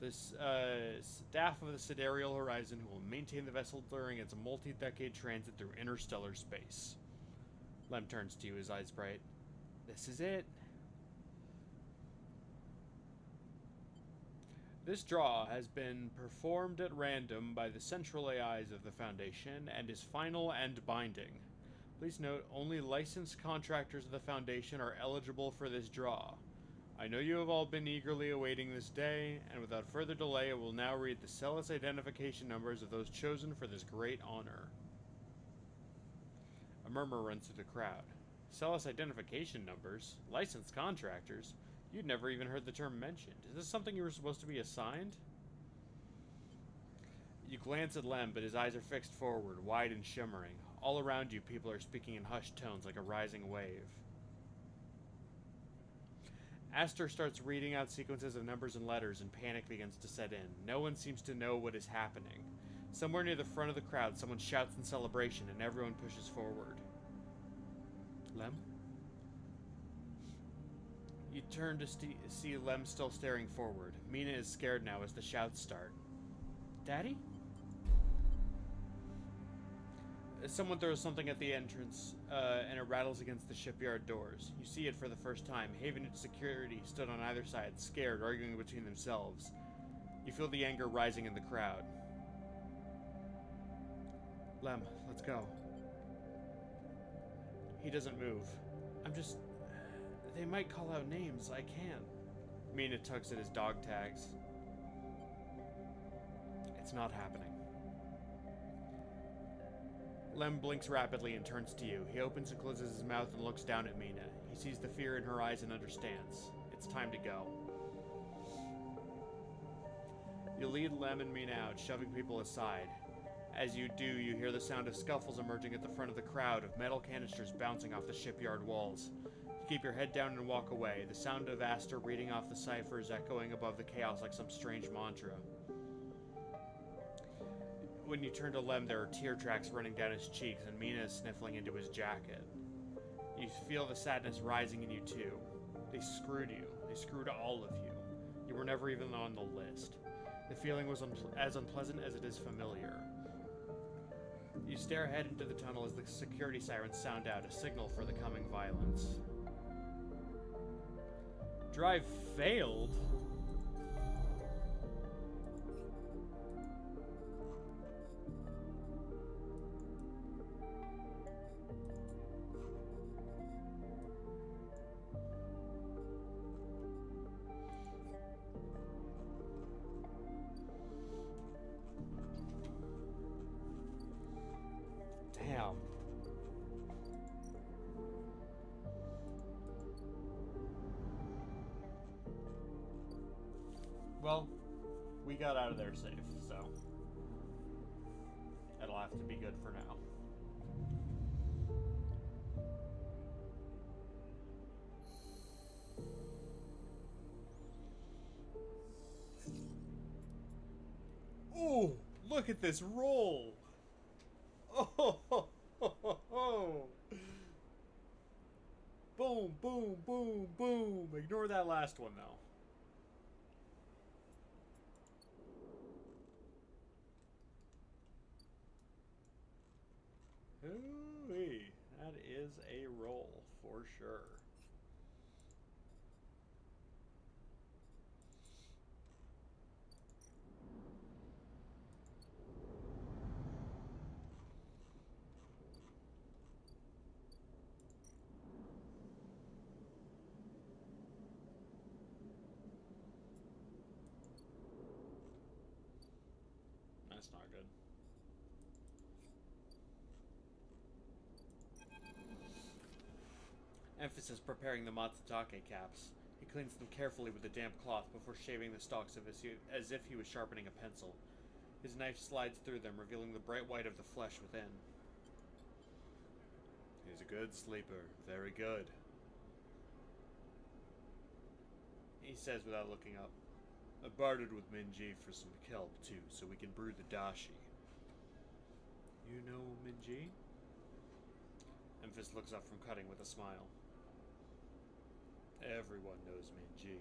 This staff of the Sidereal Horizon who will maintain the vessel during its multi-decade transit through interstellar space. Lem turns to you, his eyes bright. This is it. This draw has been performed at random by the central AIs of the Foundation and is final and binding. Please note, only licensed contractors of the Foundation are eligible for this draw. I know you have all been eagerly awaiting this day, and without further delay I will now read the Celis identification numbers of those chosen for this great honor. A murmur runs through the crowd. Celis identification numbers? Licensed contractors? You'd never even heard the term mentioned. Is this something you were supposed to be assigned? You glance at Lem, but his eyes are fixed forward, wide and shimmering. All around you, people are speaking in hushed tones like a rising wave. Aster starts reading out sequences of numbers and letters, and panic begins to set in. No one seems to know what is happening. Somewhere near the front of the crowd, someone shouts in celebration, and everyone pushes forward. Lem? You turn to see Lem still staring forward. Mina is scared now as the shouts start. Daddy? Someone throws something at the entrance, and it rattles against the shipyard doors. You see it for the first time. Havenage security stood on either side, scared, arguing between themselves. You feel the anger rising in the crowd. Lem, let's go. He doesn't move. They might call out names. I can't. Mina tugs at his dog tags. It's not happening. Lem blinks rapidly and turns to you. He opens and closes his mouth and looks down at Mina. He sees the fear in her eyes and understands. It's time to go. You lead Lem and Mina out, shoving people aside. As you do, you hear the sound of scuffles emerging at the front of the crowd, of metal canisters bouncing off the shipyard walls. You keep your head down and walk away, the sound of Aster reading off the ciphers echoing above the chaos like some strange mantra. When you turn to Lem, there are tear tracks running down his cheeks, and Mina is sniffling into his jacket. You feel the sadness rising in you too. They screwed you. They screwed all of you. You were never even on the list. The feeling was as unpleasant as it is familiar. You stare ahead into the tunnel as the security sirens sound out, a signal for the coming violence. Drive failed? Damn. Well, we got out of there safe, so that'll have to be good for now. Oh, look at this roll! Oh, ho, ho, ho, ho. Boom, boom, boom, boom. Ignore that last one, though. Ooh-wee. That is a roll, for sure. That's not good. Emphasis preparing the matsutake caps. He cleans them carefully with a damp cloth before shaving the stalks of his as if he was sharpening a pencil. His knife slides through them, revealing the bright white of the flesh within. He's a good sleeper. Very good. He says without looking up. I bartered with Minji for some kelp, too, so we can brew the dashi. You know Minji? Memphis looks up from cutting with a smile. Everyone knows Minji.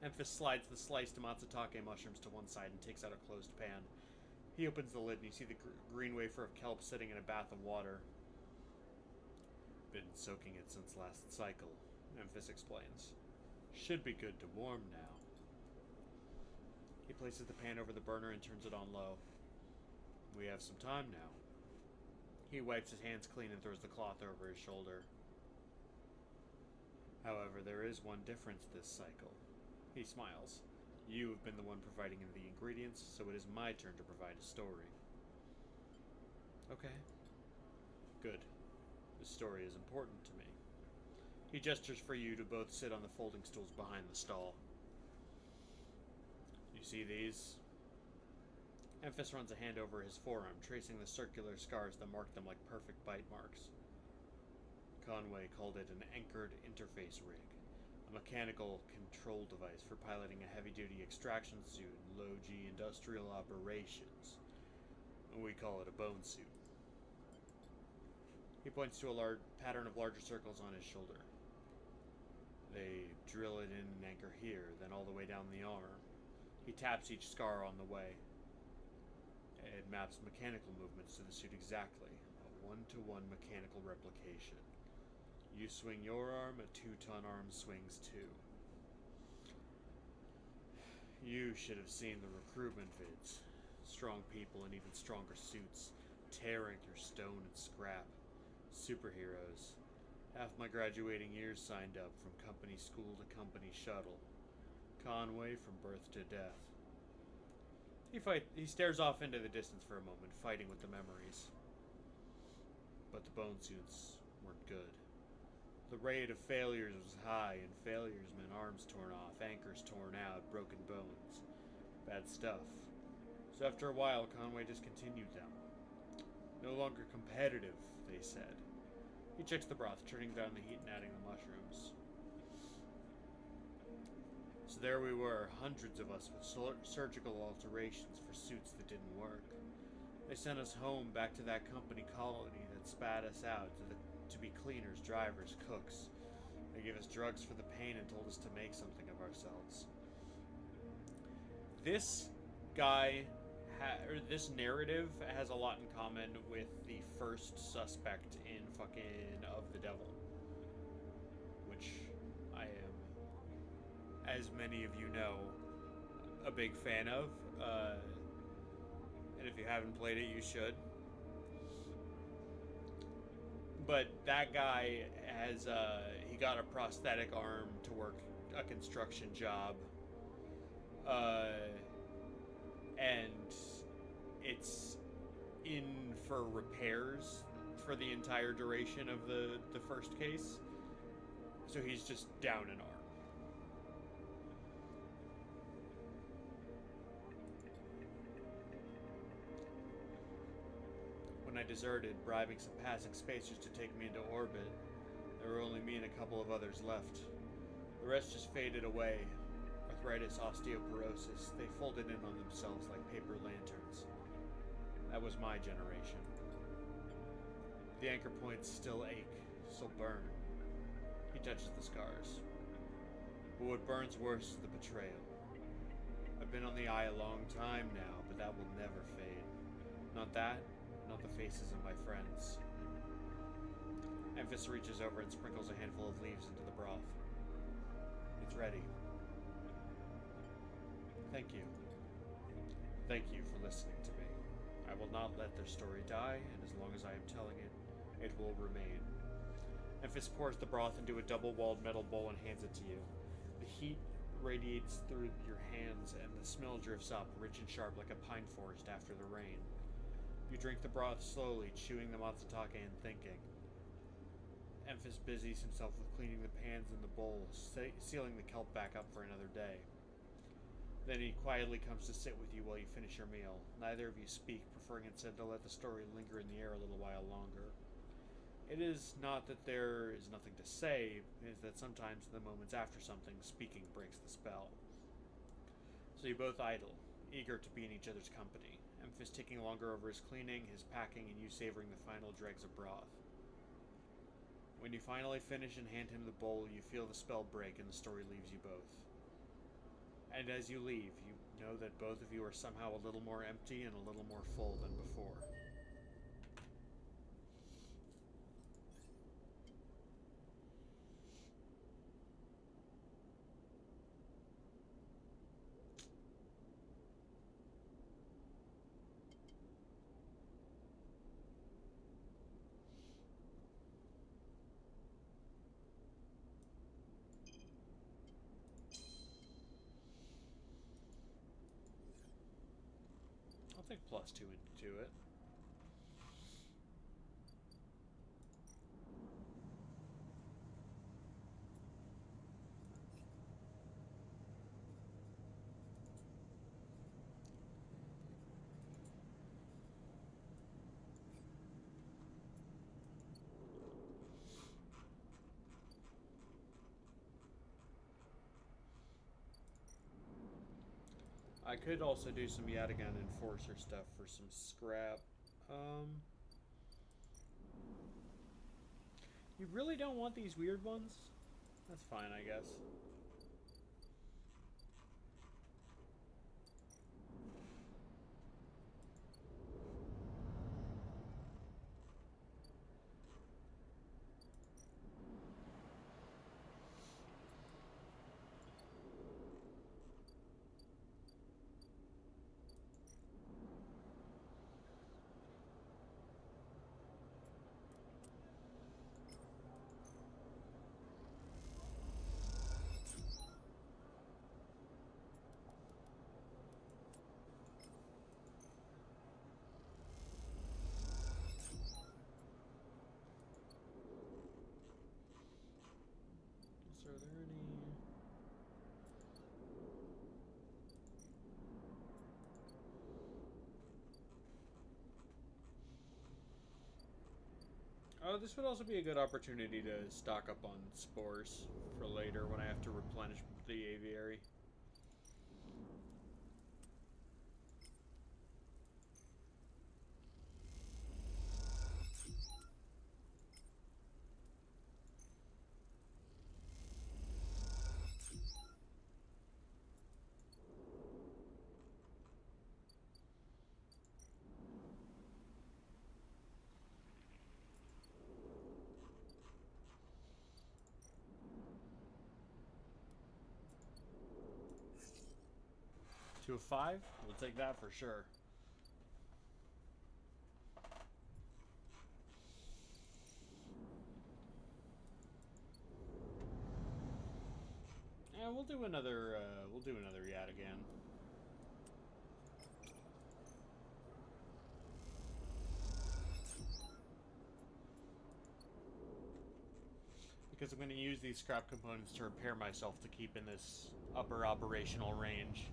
Memphis slides the sliced matsutake mushrooms to one side and takes out a closed pan. He opens the lid and you see the green wafer of kelp sitting in a bath of water. Been soaking it since last cycle, Memphis explains. Should be good to warm now. He places the pan over the burner and turns it on low. We have some time now. He wipes his hands clean and throws the cloth over his shoulder. However, there is one difference this cycle. He smiles. You have been the one providing the ingredients, so it is my turn to provide a story. Okay. Good. The story is important to me. He gestures for you to both sit on the folding stools behind the stall. You see these? Memphis runs a hand over his forearm, tracing the circular scars that mark them like perfect bite marks. Conway called it an anchored interface rig, a mechanical control device for piloting a heavy-duty extraction suit in low-G industrial operations. We call it a bone suit. He points to a large pattern of larger circles on his shoulder. They drill it in and anchor here, then all the way down the arm. He taps each scar on the way. It maps mechanical movements to the suit exactly, a one-to-one mechanical replication. You swing your arm, a 2-ton arm swings too. You should have seen the recruitment vids. Strong people in even stronger suits, tearing through stone and scrap. Superheroes. Half my graduating years signed up, from company school to company shuttle. Conway from birth to death. He stares off into the distance for a moment, fighting with the memories. But the bone suits weren't good. The rate of failures was high, and failures meant arms torn off, anchors torn out, broken bones. Bad stuff. So after a while, Conway discontinued them. No longer competitive, they said. He checks the broth, turning down the heat and adding the mushrooms. So there we were, hundreds of us with surgical alterations for suits that didn't work. They sent us home, back to that company colony that spat us out to be cleaners, drivers, cooks. They gave us drugs for the pain and told us to make something of ourselves. This guy, this narrative has a lot in common with the first suspect in fucking Of the Devil, which I am, as many of you know, a big fan of. And if you haven't played it, you should. But that guy has, he got a prosthetic arm to work a construction job. And it's in for repairs for the entire duration of the first case. So he's just down an arm. When I deserted, bribing some passing spacers to take me into orbit, there were only me and a couple of others left. The rest just faded away. Arthritis, osteoporosis, they folded in on themselves like paper lanterns. That was my generation. The anchor points still ache, still burn. He touches the scars. But what burns worse is the betrayal. I've been on the eye a long time now, but that will never fade. Not that, not the faces of my friends. Emphis reaches over and sprinkles a handful of leaves into the broth. It's ready. Thank you. Thank you for listening to me. I will not let their story die, and as long as I am telling it, it will remain. Emphis pours the broth into a double-walled metal bowl and hands it to you. The heat radiates through your hands, and the smell drifts up, rich and sharp like a pine forest after the rain. You drink the broth slowly, chewing the matsutake and thinking. Emphis busies himself with cleaning the pans in the bowl, sealing the kelp back up for another day. Then he quietly comes to sit with you while you finish your meal. Neither of you speak, preferring instead to let the story linger in the air a little while longer. It is not that there is nothing to say, it is that sometimes in the moments after something, speaking breaks the spell. So you both idle, eager to be in each other's company. Emphis taking longer over his cleaning, his packing, and you savoring the final dregs of broth. When you finally finish and hand him the bowl, you feel the spell break and the story leaves you both. And as you leave, you know that both of you are somehow a little more empty and a little more full than before. I'll take +2 into it. I could also do some Yatagan Enforcer stuff for some scrap. You really don't want these weird ones? That's fine, I guess. So are there any... Oh, this would also be a good opportunity to stock up on spores for later when I have to replenish the aviary. To a 5? We'll take that for sure. Yeah, we'll do another Yatagan. Because I'm going to use these scrap components to repair myself to keep in this upper operational range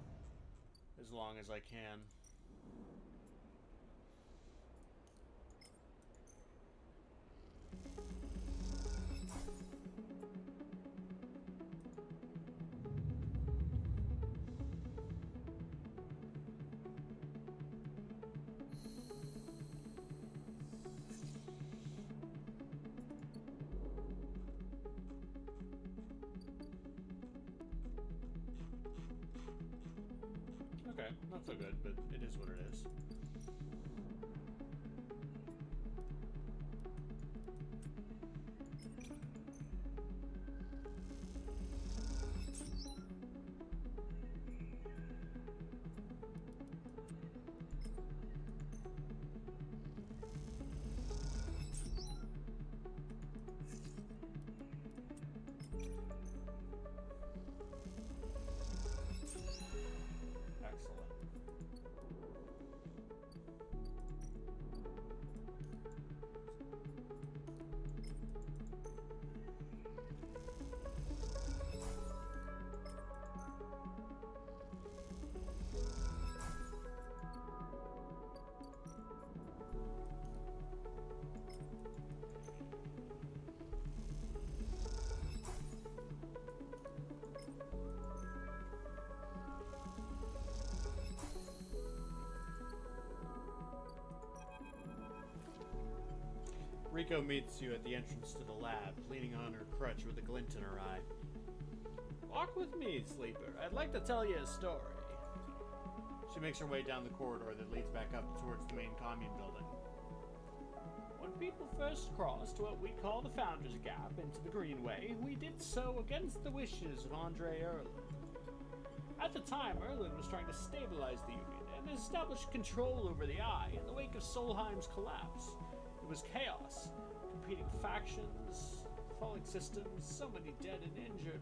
as long as I can. so good, but it is what it is. Excellent. Riko meets you at the entrance to the lab, leaning on her crutch with a glint in her eye. Walk with me, Sleeper. I'd like to tell you a story. She makes her way down the corridor that leads back up towards the main commune building. When people first crossed what we call the Founders Gap into the Greenway, we did so against the wishes of Andre Erlin. At the time, Erlin was trying to stabilize the Union and establish control over the Eye in the wake of Solheim's collapse. It was chaos, competing factions, falling systems, so many dead and injured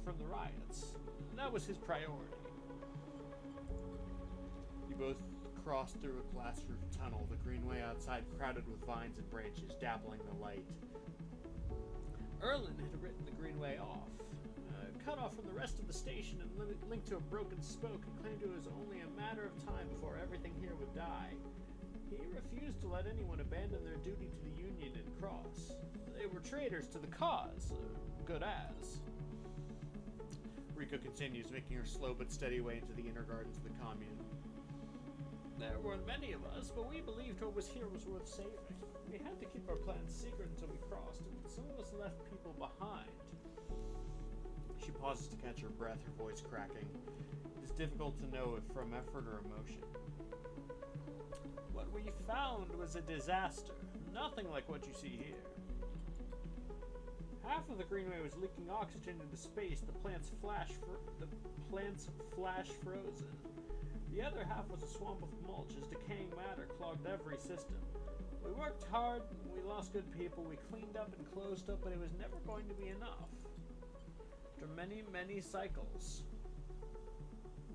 from the riots. That was his priority. You both crossed through a glass-roofed tunnel, the greenway outside crowded with vines and branches dappling the light. Erlin had written the greenway off, cut off from the rest of the station and linked to a broken spoke, and claimed it was only a matter of time before everything here would die. He refused to let anyone abandon their duty to the Union and cross. They were traitors to the cause, good as. Riko continues, making her slow but steady way into the inner gardens of the commune. There were many of us, but we believed what was here was worth saving. We had to keep our plans secret until we crossed, and some of us left people behind. She pauses to catch her breath, her voice cracking. It is difficult to know if from effort or emotion. What we found was a disaster, nothing like what you see here. Half of the greenway was leaking oxygen into space, the plants flash frozen. The other half was a swamp of mulch as decaying matter clogged every system. We worked hard, we lost good people, we cleaned up and closed up, but it was never going to be enough. After many, many cycles,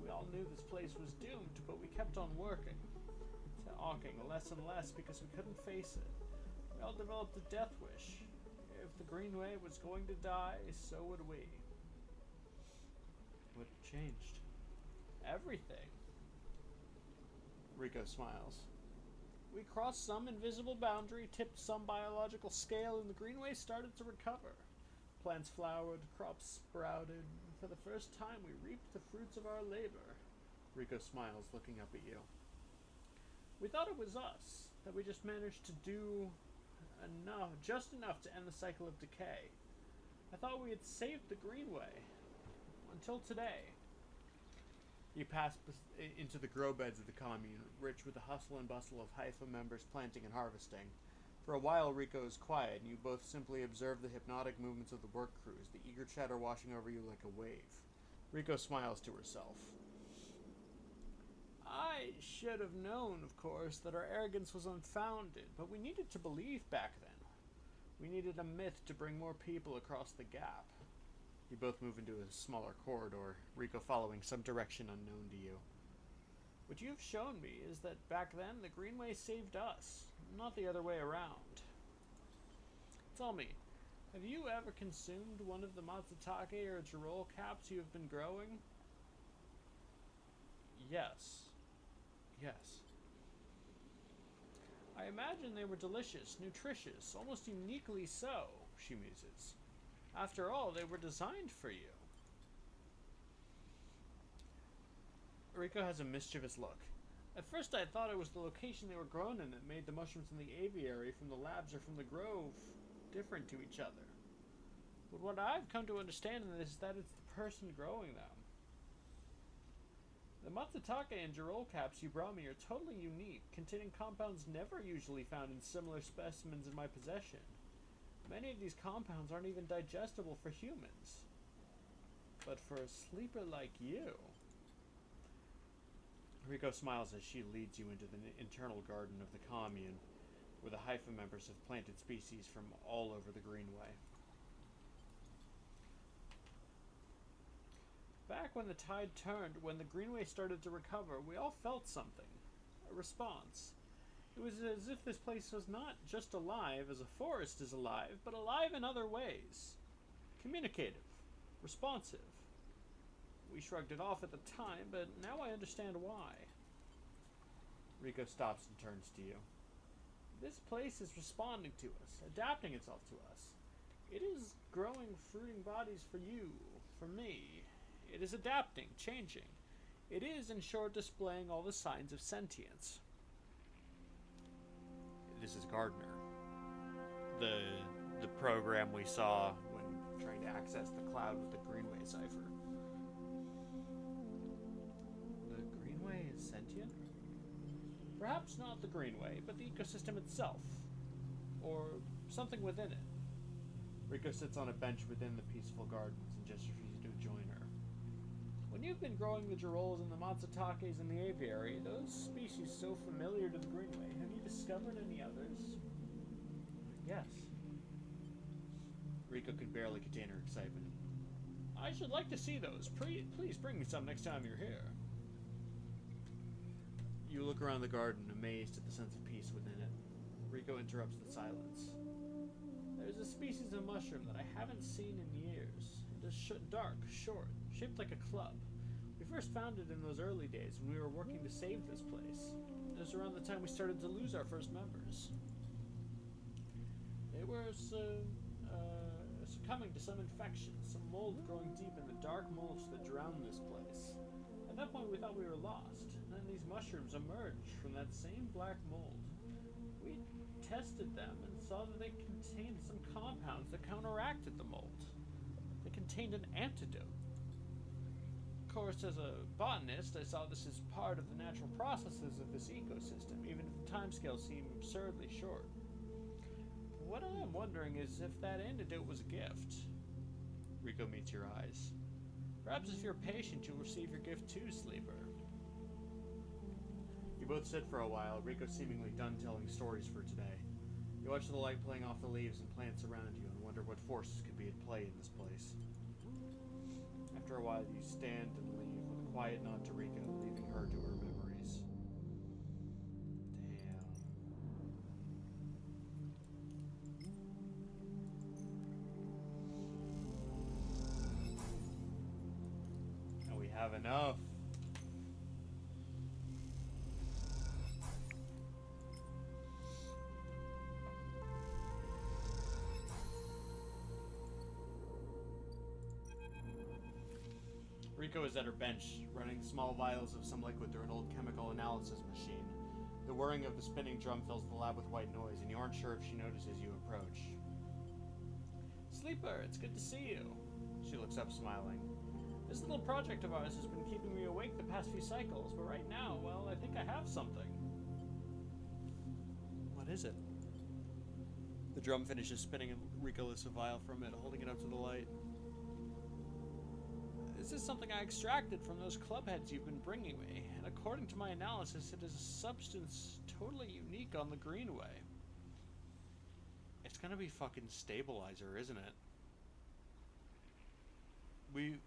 we all knew this place was doomed, but we kept on working. Talking less and less because we couldn't face it. We all developed a death wish. If the Greenway was going to die, so would we. What changed? Everything. Riko smiles. We crossed some invisible boundary, tipped some biological scale, and the Greenway started to recover. Plants flowered, crops sprouted. For the first time, we reaped the fruits of our labor. Riko smiles, looking up at you. We thought it was us, that we just managed to do just enough to end the cycle of decay. I thought we had saved the Greenway. Until today. You pass into the grow beds of the commune, rich with the hustle and bustle of Haifa members planting and harvesting. For a while, Riko is quiet, and you both simply observe the hypnotic movements of the work crews, the eager chatter washing over you like a wave. Riko smiles to herself. I should have known, of course, that our arrogance was unfounded, but we needed to believe back then. We needed a myth to bring more people across the gap. You both move into a smaller corridor, Riko following some direction unknown to you. What you've shown me is that back then the Greenway saved us, not the other way around. Tell me, have you ever consumed one of the Matsutake or Girol caps you have been growing? Yes. Yes. I imagine they were delicious, nutritious, almost uniquely so, she muses. After all, they were designed for you. Riko has a mischievous look. At first I thought it was the location they were grown in that made the mushrooms in the aviary from the labs or from the grove different to each other. But what I've come to understand is that it's the person growing them. The Matsutake and Girol caps you brought me are totally unique, containing compounds never usually found in similar specimens in my possession. Many of these compounds aren't even digestible for humans. But for a sleeper like you... Riko smiles as she leads you into the internal garden of the commune, where the Hypha members have planted species from all over the Greenway. Back when the tide turned, when the Greenway started to recover, we all felt something. A response. It was as if this place was not just alive as a forest is alive, but alive in other ways. Communicative. Responsive. We shrugged it off at the time, but now I understand why. Riko stops and turns to you. This place is responding to us, adapting itself to us. It is growing fruiting bodies for you, for me. It is adapting, changing. It is, in short, displaying all the signs of sentience. This is Gardner. The program we saw when trying to access the cloud with the Greenway cipher. The Greenway is sentient? Perhaps not the Greenway, but the ecosystem itself. Or something within it. Riko sits on a bench within the peaceful gardens and gestures for you to join her. When you've been growing the Girols and the Matsutakes in the aviary, those species so familiar to the Greenway, have you discovered any others? Yes. Riko could barely contain her excitement. I should like to see those. Please bring me some next time you're here. You look around the garden, amazed at the sense of peace within it. Riko interrupts the silence. There's a species of mushroom that I haven't seen in years. It is dark, short, shaped like a club. We first found it in those early days when we were working to save this place. It was around the time we started to lose our first members. They were succumbing to some infection, some mold growing deep in the dark mulch that drowned this place. At that point we thought we were lost. Then these mushrooms emerged from that same black mold. We tested them and saw that they contained some compounds that counteracted the mold. They contained an antidote. Of course, as a botanist, I saw this as part of the natural processes of this ecosystem, even if the timescales seem absurdly short. What I am wondering is if that antidote was a gift. Riko meets your eyes. Perhaps if you're patient, you'll receive your gift too, Sleeper. You both sit for a while, Riko seemingly done telling stories for today. You watch the light playing off the leaves and plants around you and wonder what forces could be at play in this place. After a while, you stand and leave with a quiet nod to Riko, leaving her to her memories. Damn. And we have enough. Riko is at her bench, running small vials of some liquid through an old chemical analysis machine. The whirring of the spinning drum fills the lab with white noise, and you aren't sure if she notices you approach. Sleeper, it's good to see you. She looks up, smiling. This little project of ours has been keeping me awake the past few cycles, but right now, well, I think I have something. What is it? The drum finishes spinning, and Riko lifts a vial from it, holding it up to the light. This is something I extracted from those clubheads you've been bringing me, and according to my analysis, it is a substance totally unique on the Greenway. It's gonna be fucking stabilizer, isn't it? We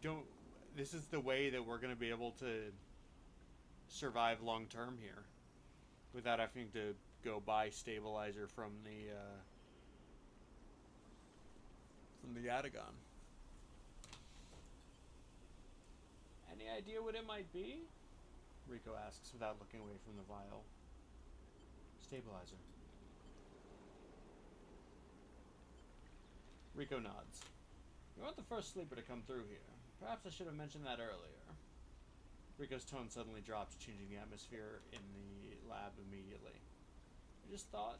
don't... This is the way that we're gonna be able to survive long term here, without having to go buy stabilizer from the Atagon. Any idea what it might be? Riko asks without looking away from the vial. Stabilizer. Riko nods. You aren't the first sleeper to come through here. Perhaps I should have mentioned that earlier. Riko's tone suddenly drops, changing the atmosphere in the lab immediately. I just thought...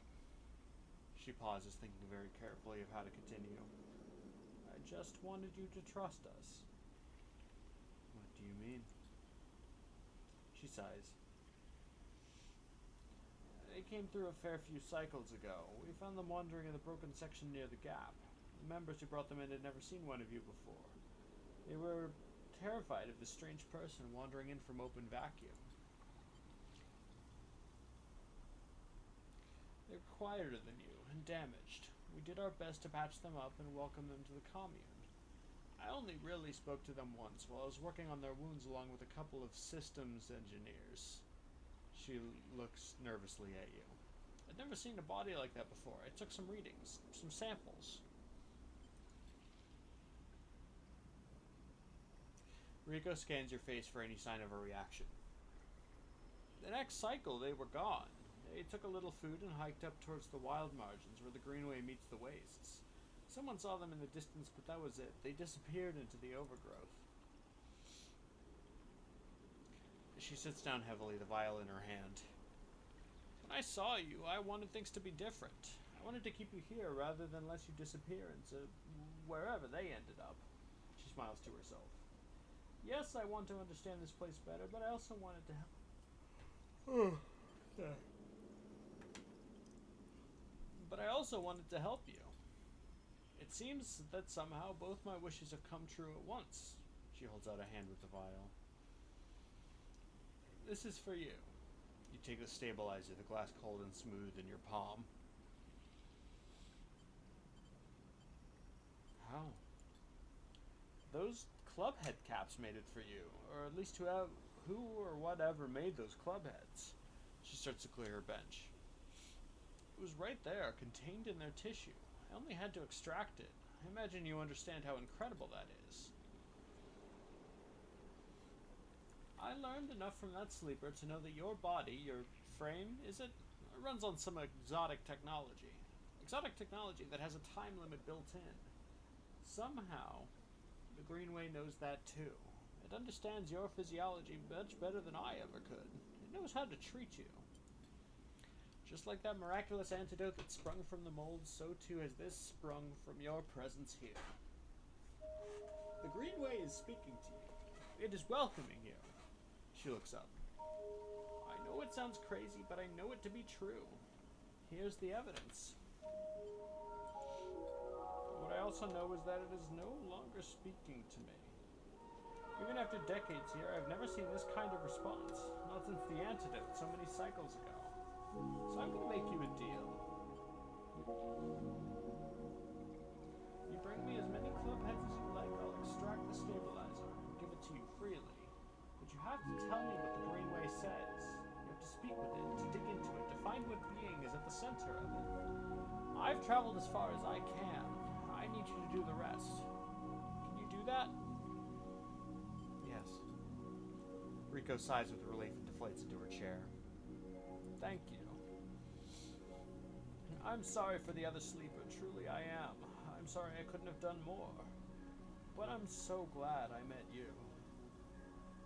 She pauses, thinking very carefully of how to continue. I just wanted you to trust us. do you mean? She sighs. They came through a fair few cycles ago. We found them wandering in the broken section near the gap. The members who brought them in had never seen one of you before. They were terrified of this strange person wandering in from open vacuum. They're quieter than you and damaged. We did our best to patch them up and welcome them to the commune. I only really spoke to them once while I was working on their wounds along with a couple of systems engineers. She looks nervously at you. I'd never seen a body like that before. I took some readings, some samples. Rico scans your face for any sign of a reaction. The next cycle, they were gone. They took a little food and hiked up towards the wild margins where the greenway meets the wastes. Someone saw them in the distance, but that was it. They disappeared into the overgrowth. She sits down heavily, the vial in her hand. When I saw you, I wanted things to be different. I wanted to keep you here rather than let you disappear into wherever they ended up. She smiles to herself. Yes, I want to understand this place better, but I also wanted to help. But I also wanted to help you. It seems that somehow both my wishes have come true at once. She holds out a hand with the vial. This is for you. You take the stabilizer, the glass cold and smooth in your palm. How? Those club head caps made it for you, or at least who or whatever made those club heads. She starts to clear her bench. It was right there, contained in their tissue. I only had to extract it. I imagine you understand how incredible that is. I learned enough from that sleeper to know that your body, your frame, runs on some exotic technology. Exotic technology that has a time limit built in. Somehow, the Greenway knows that too. It understands your physiology much better than I ever could. It knows how to treat you. Just like that miraculous antidote that sprung from the mold, so too has this sprung from your presence here. The Greenway is speaking to you. It is welcoming you. She looks up. I know it sounds crazy, but I know it to be true. Here's the evidence. What I also know is that it is no longer speaking to me. Even after decades here, I've never seen this kind of response. Not since the antidote so many cycles ago. So I'm gonna make you a deal. You bring me as many club heads as you like, I'll extract the stabilizer and give it to you freely. But you have to tell me what the Greenway says. You have to speak with it, to dig into it, to find what being is at the center of it. I've traveled as far as I can. I need you to do the rest. Can you do that? Yes. Rico sighs with relief and deflates into her chair. Thank you. I'm sorry for the other sleeper, truly I am. I'm sorry I couldn't have done more. But I'm so glad I met you.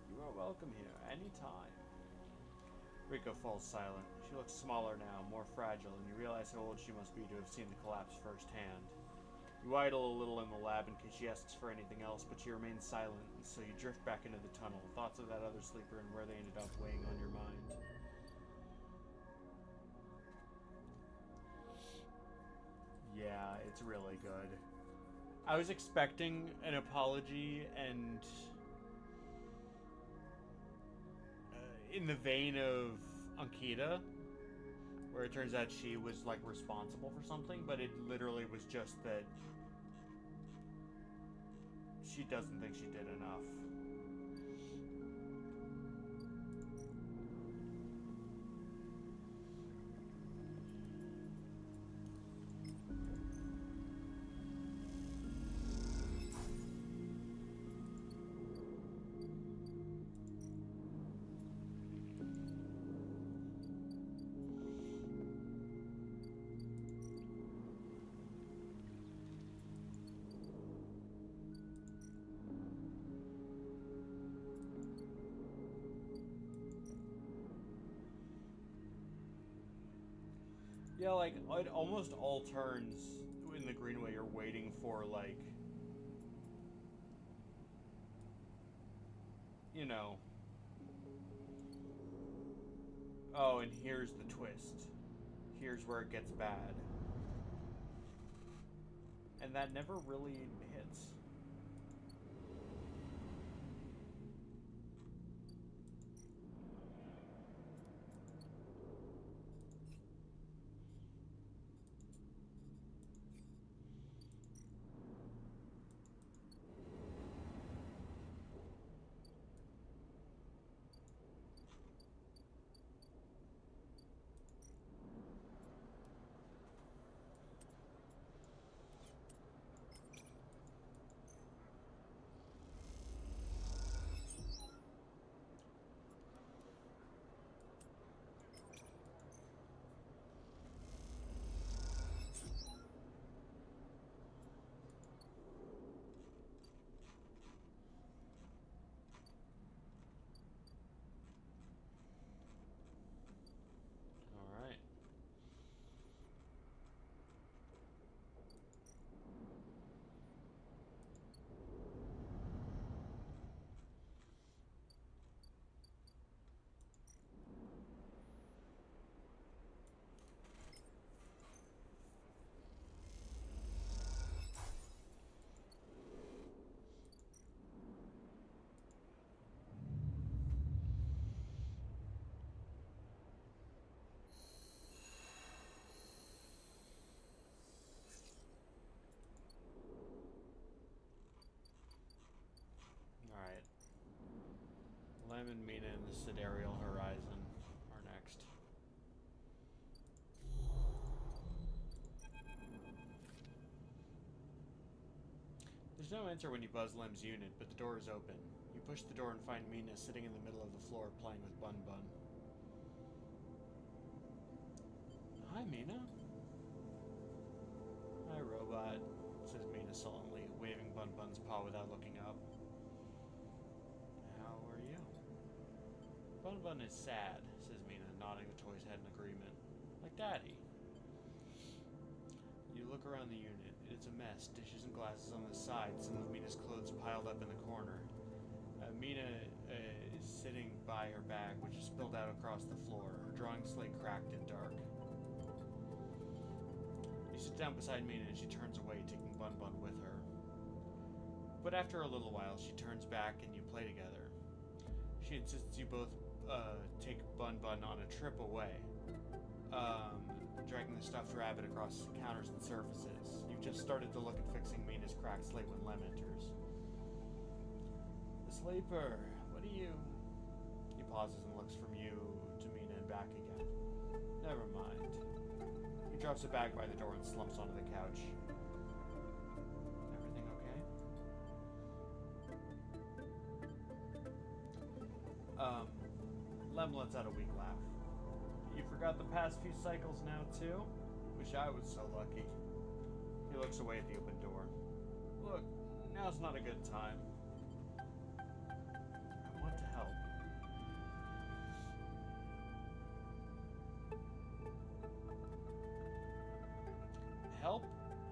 You are welcome here, anytime. Rico falls silent. She looks smaller now, more fragile, and you realize how old she must be to have seen the collapse firsthand. You idle a little in the lab in case she asks for anything else, but she remains silent, so you drift back into the tunnel, thoughts of that other sleeper and where they ended up weighing on your mind. Yeah, it's really good. I was expecting an apology and in the vein of Ankita, where it turns out she was like responsible for something, but it literally was just that she doesn't think she did enough. Yeah, like, it almost all turns in the Greenway. You're waiting for, like, you know. Oh, and here's the twist. Here's where it gets bad. And that never really hits. Alright. Alright. Lem and Mina in the Sidereal Horizon are next. There's no enter when you buzz Lem's unit, but the door is open. You push the door and find Mina sitting in the middle of the floor playing with Bun Bun. Hi, Mina. Hi, robot, says Mina sullenly, waving Bun Bun's paw without looking up. How are you? Bun Bun is sad, says Mina, nodding the toy's head in agreement. Like Daddy. You look around the unit. It's a mess. Dishes and glasses on the side, some of Mina's clothes piled up in the corner. Mina is sitting by her bag, which is spilled out across the floor, her drawing slate cracked and dark. You sit down beside Mina and she turns away, taking Bun Bun with her. But after a little while, she turns back and you play together. She insists you both take Bun Bun on a trip away, dragging the stuffed rabbit across counters and surfaces. You've just started to look at fixing Mina's cracked slate when Lem enters. The sleeper, what are you? He pauses and looks from you to Mina and back again. Never mind. He drops a bag by the door and slumps onto the couch. Everything okay? Lem lets out a weak laugh. You forgot the past few cycles now, too? Wish I was so lucky. He looks away at the open door. Look, now's not a good time. I want to help. Help?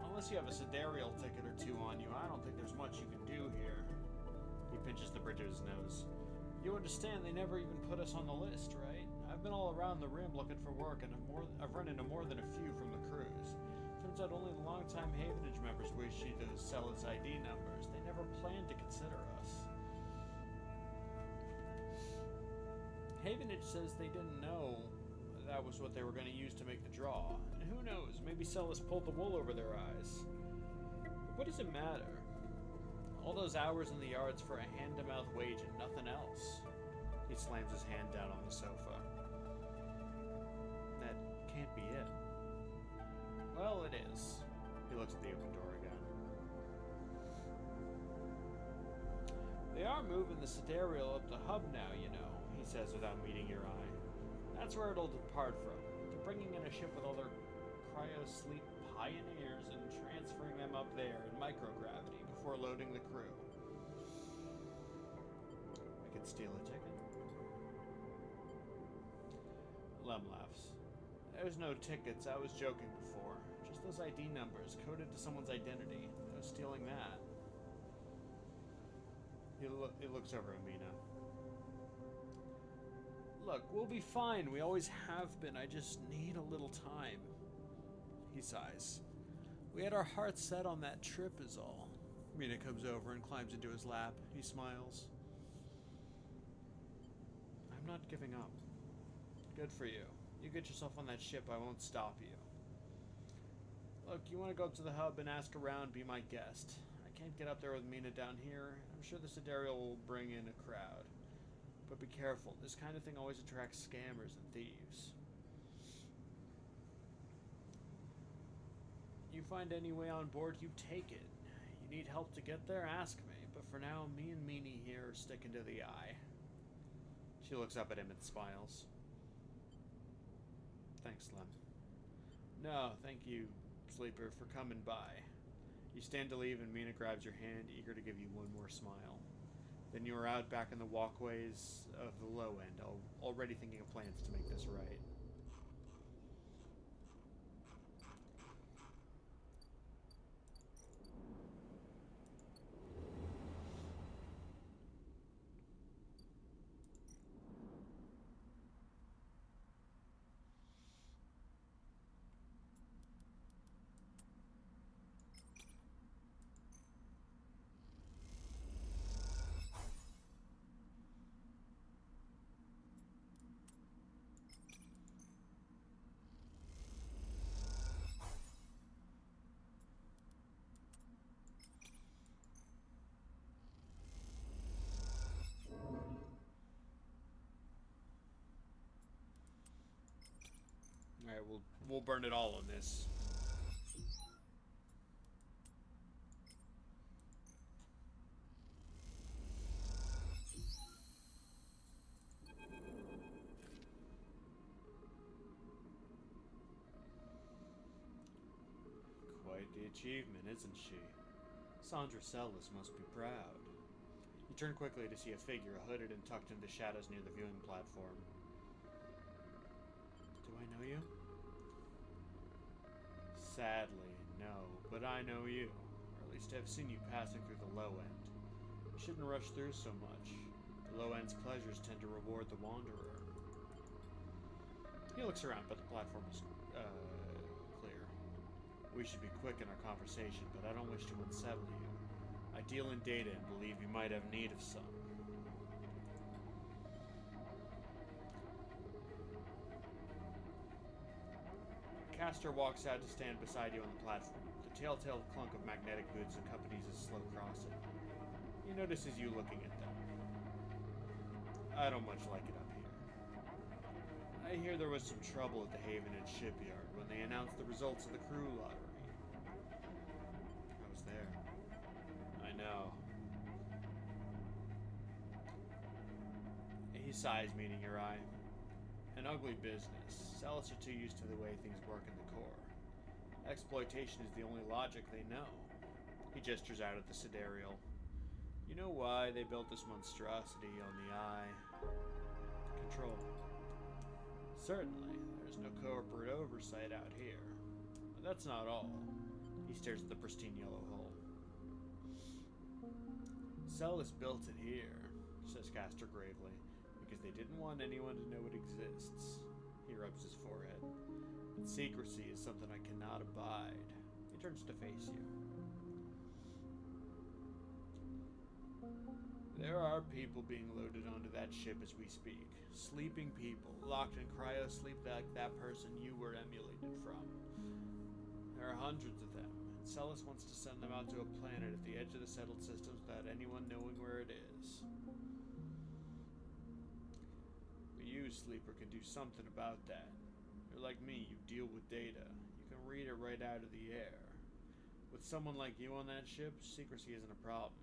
Unless you have a Sidereal ticket or two on you, I don't think there's much you can do here. He pinches the bridge of his nose. You understand they never even put us on the list, right? I've been all around the rim looking for work, and I've run into more than a few from the cruise. Turns out only the longtime Havenage members wish you to sell us ID numbers. They never planned to consider us. Havenage says they didn't know that was what they were going to use to make the draw. And who knows, maybe Celis pulled the wool over their eyes. But what does it matter? All those hours in the yards for a hand-to-mouth wage and nothing else. He slams his hand down on the sofa. That can't be it. Well, it is. He looks at the open door again. They are moving the Sidereal up the hub now, you know, he says without meeting your eye. That's where it'll depart from. They're bringing in a ship with all their cryo-sleep pioneers and transferring them up there in microgravity before loading the crew. I could steal a ticket. Lem laughs. There's no tickets, I was joking before. Just those ID numbers, coded to someone's identity. No stealing that. He looks over at Mina. Look, we'll be fine. We always have been. I just need a little time. He sighs. We had our hearts set on that trip is all. Mina comes over and climbs into his lap. He smiles. I'm not giving up. Good for you. You get yourself on that ship, I won't stop you. Look, you want to go up to the hub and ask around, be my guest. I can't get up there with Mina down here. I'm sure the Sidereal will bring in a crowd. But be careful, this kind of thing always attracts scammers and thieves. You find any way on board, you take it. You need help to get there, ask me. But for now, me and Meanie here are sticking to the eye. She looks up at him and smiles. Thanks, Lem. No, thank you, Sleeper, for coming by. You stand to leave and Mina grabs your hand, eager to give you one more smile. Then you are out back in the walkways of the low end, already thinking of plans to make this right. Alright, we'll burn it all on this. Quite the achievement, isn't she? Sandra Sellis must be proud. You turn quickly to see a figure hooded and tucked into the shadows near the viewing platform. Do I know you? Sadly, no, but I know you. Or at least I've seen you passing through the low end. You shouldn't rush through so much. The low end's pleasures tend to reward the wanderer. He looks around, but the platform is clear. We should be quick in our conversation, but I don't wish to unsettle you. I deal in data and believe you might have need of some. Castor walks out to stand beside you on the platform. The telltale clunk of magnetic boots accompanies his slow crossing. He notices you looking at them. I don't much like it up here. I hear there was some trouble at the Haven and Shipyard when they announced the results of the crew lottery. I was there. I know. He sighs, meeting your eye. An ugly business. Sellis are too used to the way things work in the core. Exploitation is the only logic they know. He gestures out at the Sidereal. You know why they built this monstrosity on the Eye? Control. Certainly, there's no corporate oversight out here. But that's not all. He stares at the pristine yellow hull. Sellis built it here, says Castor gravely, because they didn't want anyone to know it exists. He rubs his forehead. But secrecy is something I cannot abide. He turns to face you. There are people being loaded onto that ship as we speak. Sleeping people, locked in cryo-sleep like that person you were emulated from. There are hundreds of them, and Sellis wants to send them out to a planet at the edge of the settled systems without anyone knowing where it is. But you, Sleeper, can do something about that. You're like me, you deal with data. You can read it right out of the air. With someone like you on that ship, secrecy isn't a problem.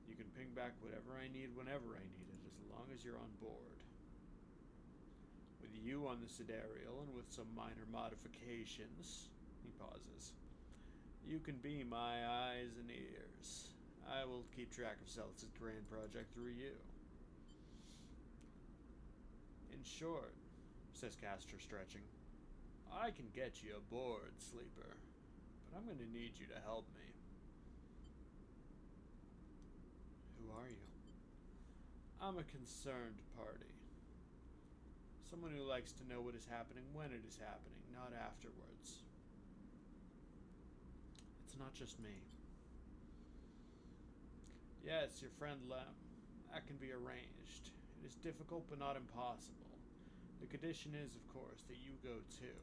You can ping back whatever I need whenever I need it, as long as you're on board. With you on the Sidereal, and with some minor modifications, he pauses, you can be my eyes and ears. I will keep track of Sellis' grand project through you. In short, says Castor, stretching, I can get you aboard, Sleeper, but I'm going to need you to help me. Who are you? I'm a concerned party. Someone who likes to know what is happening when it is happening, not afterwards. It's not just me. Yes, your friend Lem. That can be arranged. It is difficult but not impossible. The condition is, of course, that you go too.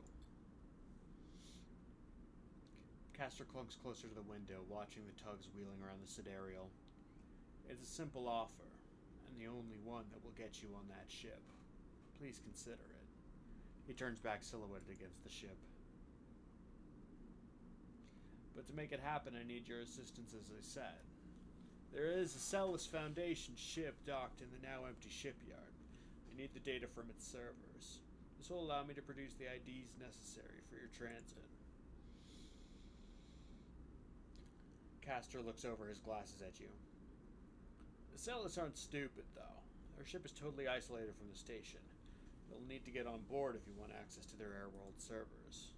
Castor clunks closer to the window, watching the tugs wheeling around the sidereal. It's a simple offer, and the only one that will get you on that ship. Please consider it. He turns back, silhouetted against the ship. But to make it happen, I need your assistance, as I said. There is a Celis Foundation ship docked in the now empty shipyard. I need the data from its servers. This will allow me to produce the IDs necessary for your transit. Castor looks over his glasses at you. The Celis aren't stupid, though. Their ship is totally isolated from the station. You'll need to get on board if you want access to their Airworld servers.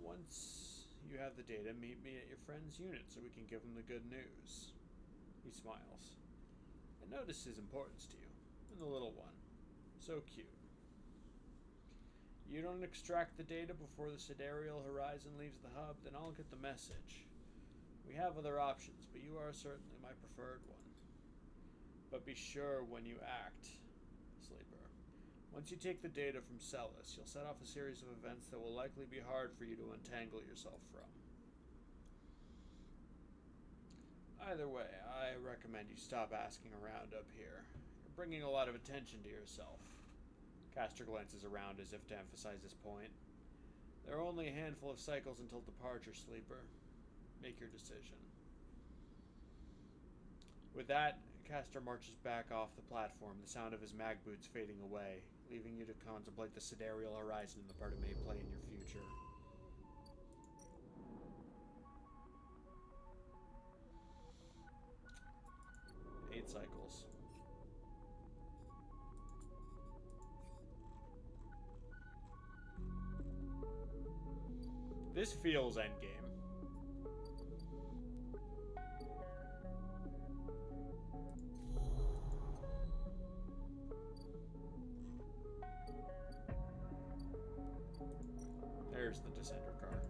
Once you have the data, meet me at your friend's unit so we can give him the good news. He smiles. I notice his importance to you, and the little one. So cute. You don't extract the data before the sidereal horizon leaves the hub, then I'll get the message. We have other options, but you are certainly my preferred one. But be sure when you act, Sleeper. Once you take the data from Celis, you'll set off a series of events that will likely be hard for you to untangle yourself from. Either way, I recommend you stop asking around up here. You're bringing a lot of attention to yourself. Castor glances around as if to emphasize his point. There are only a handful of cycles until departure, Sleeper. Make your decision. With that, Castor marches back off the platform, the sound of his mag boots fading away, leaving you to contemplate the sidereal horizon and the part it may play in your future. Eight cycles. This feels endgame. There's the Descender car.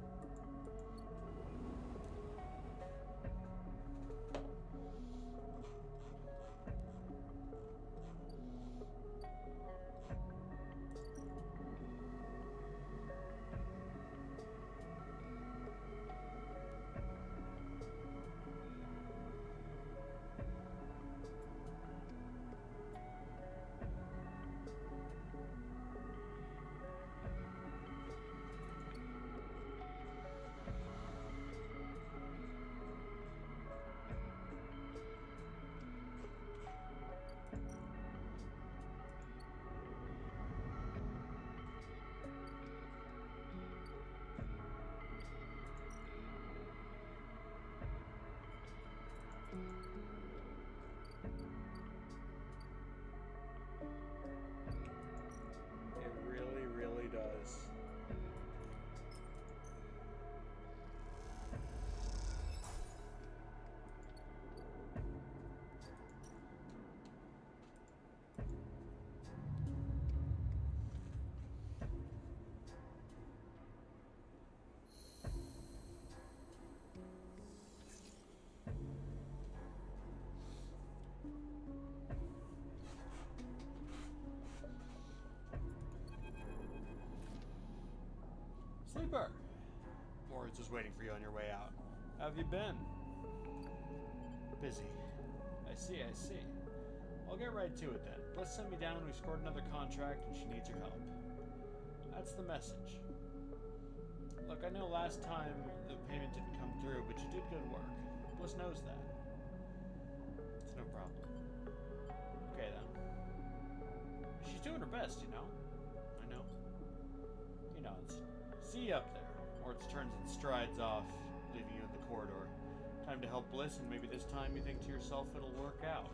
It really, really does. Sleeper! Moritz is waiting for you on your way out. How have you been? Busy. I see. I'll get right to it then. Bliss sent me down. We scored another contract and she needs your help. That's the message. Look, I know last time the payment didn't come through, but you did good work. Bliss knows that. It's no problem. Okay then. She's doing her best, you know? I know. He nods. See you up there. Moritz turns and strides off, leaving you in the corridor. Time to help Bliss, and maybe this time you think to yourself it'll work out.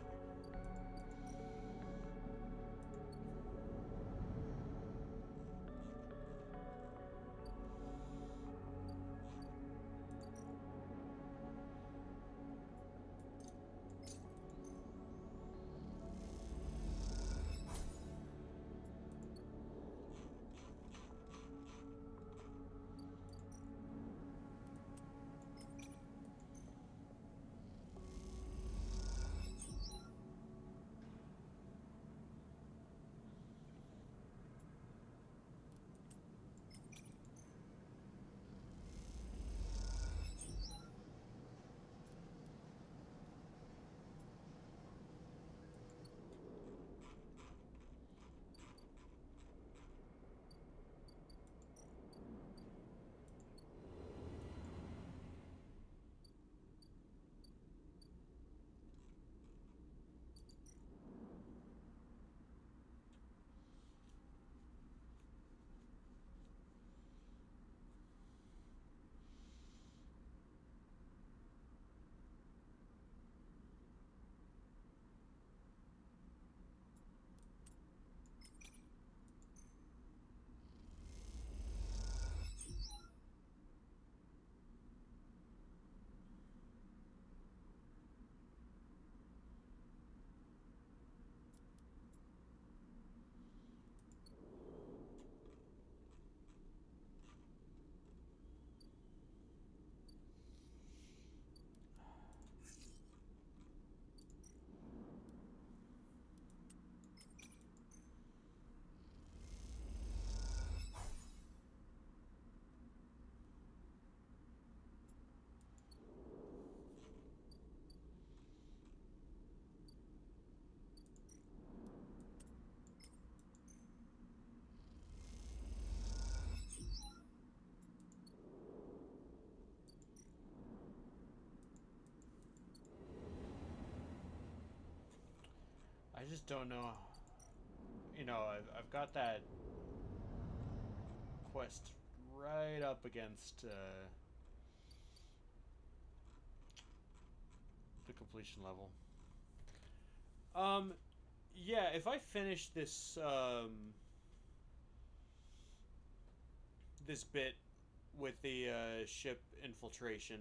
just don't know. You know, I've got that quest right up against the completion level. Yeah, if I finish this this bit with the ship infiltration,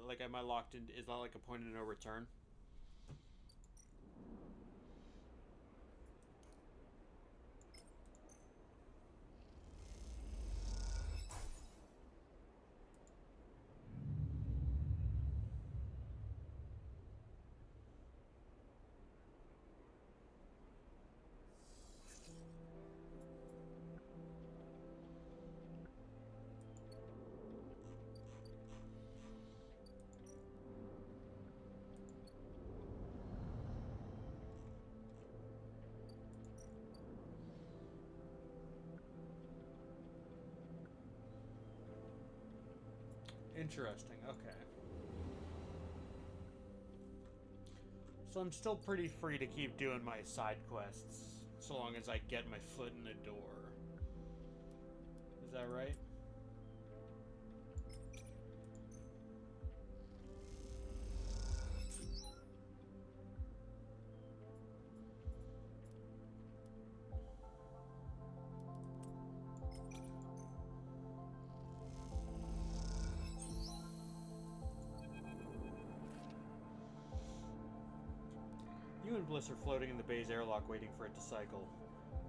like, am I locked in? Is that like a point of no return? Interesting, okay. So I'm still pretty free to keep doing my side quests, so long as I get my foot in the door. Is that right? You and Bliss are floating in the bay's airlock waiting for it to cycle.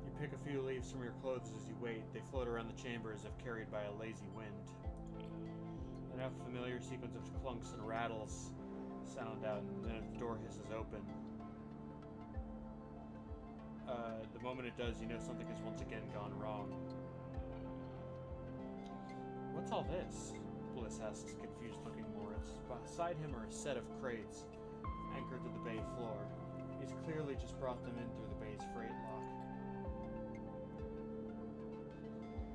You pick a few leaves from your clothes as you wait. They float around the chamber as if carried by a lazy wind. Then a familiar sequence of clunks and rattles sound out, and then the door hisses open. The moment it does, you know something has once again gone wrong. What's all this? Bliss asks, confused looking Moritz. Beside him are a set of crates, anchored to the bay floor. He's clearly just brought them in through the bay's freight lock.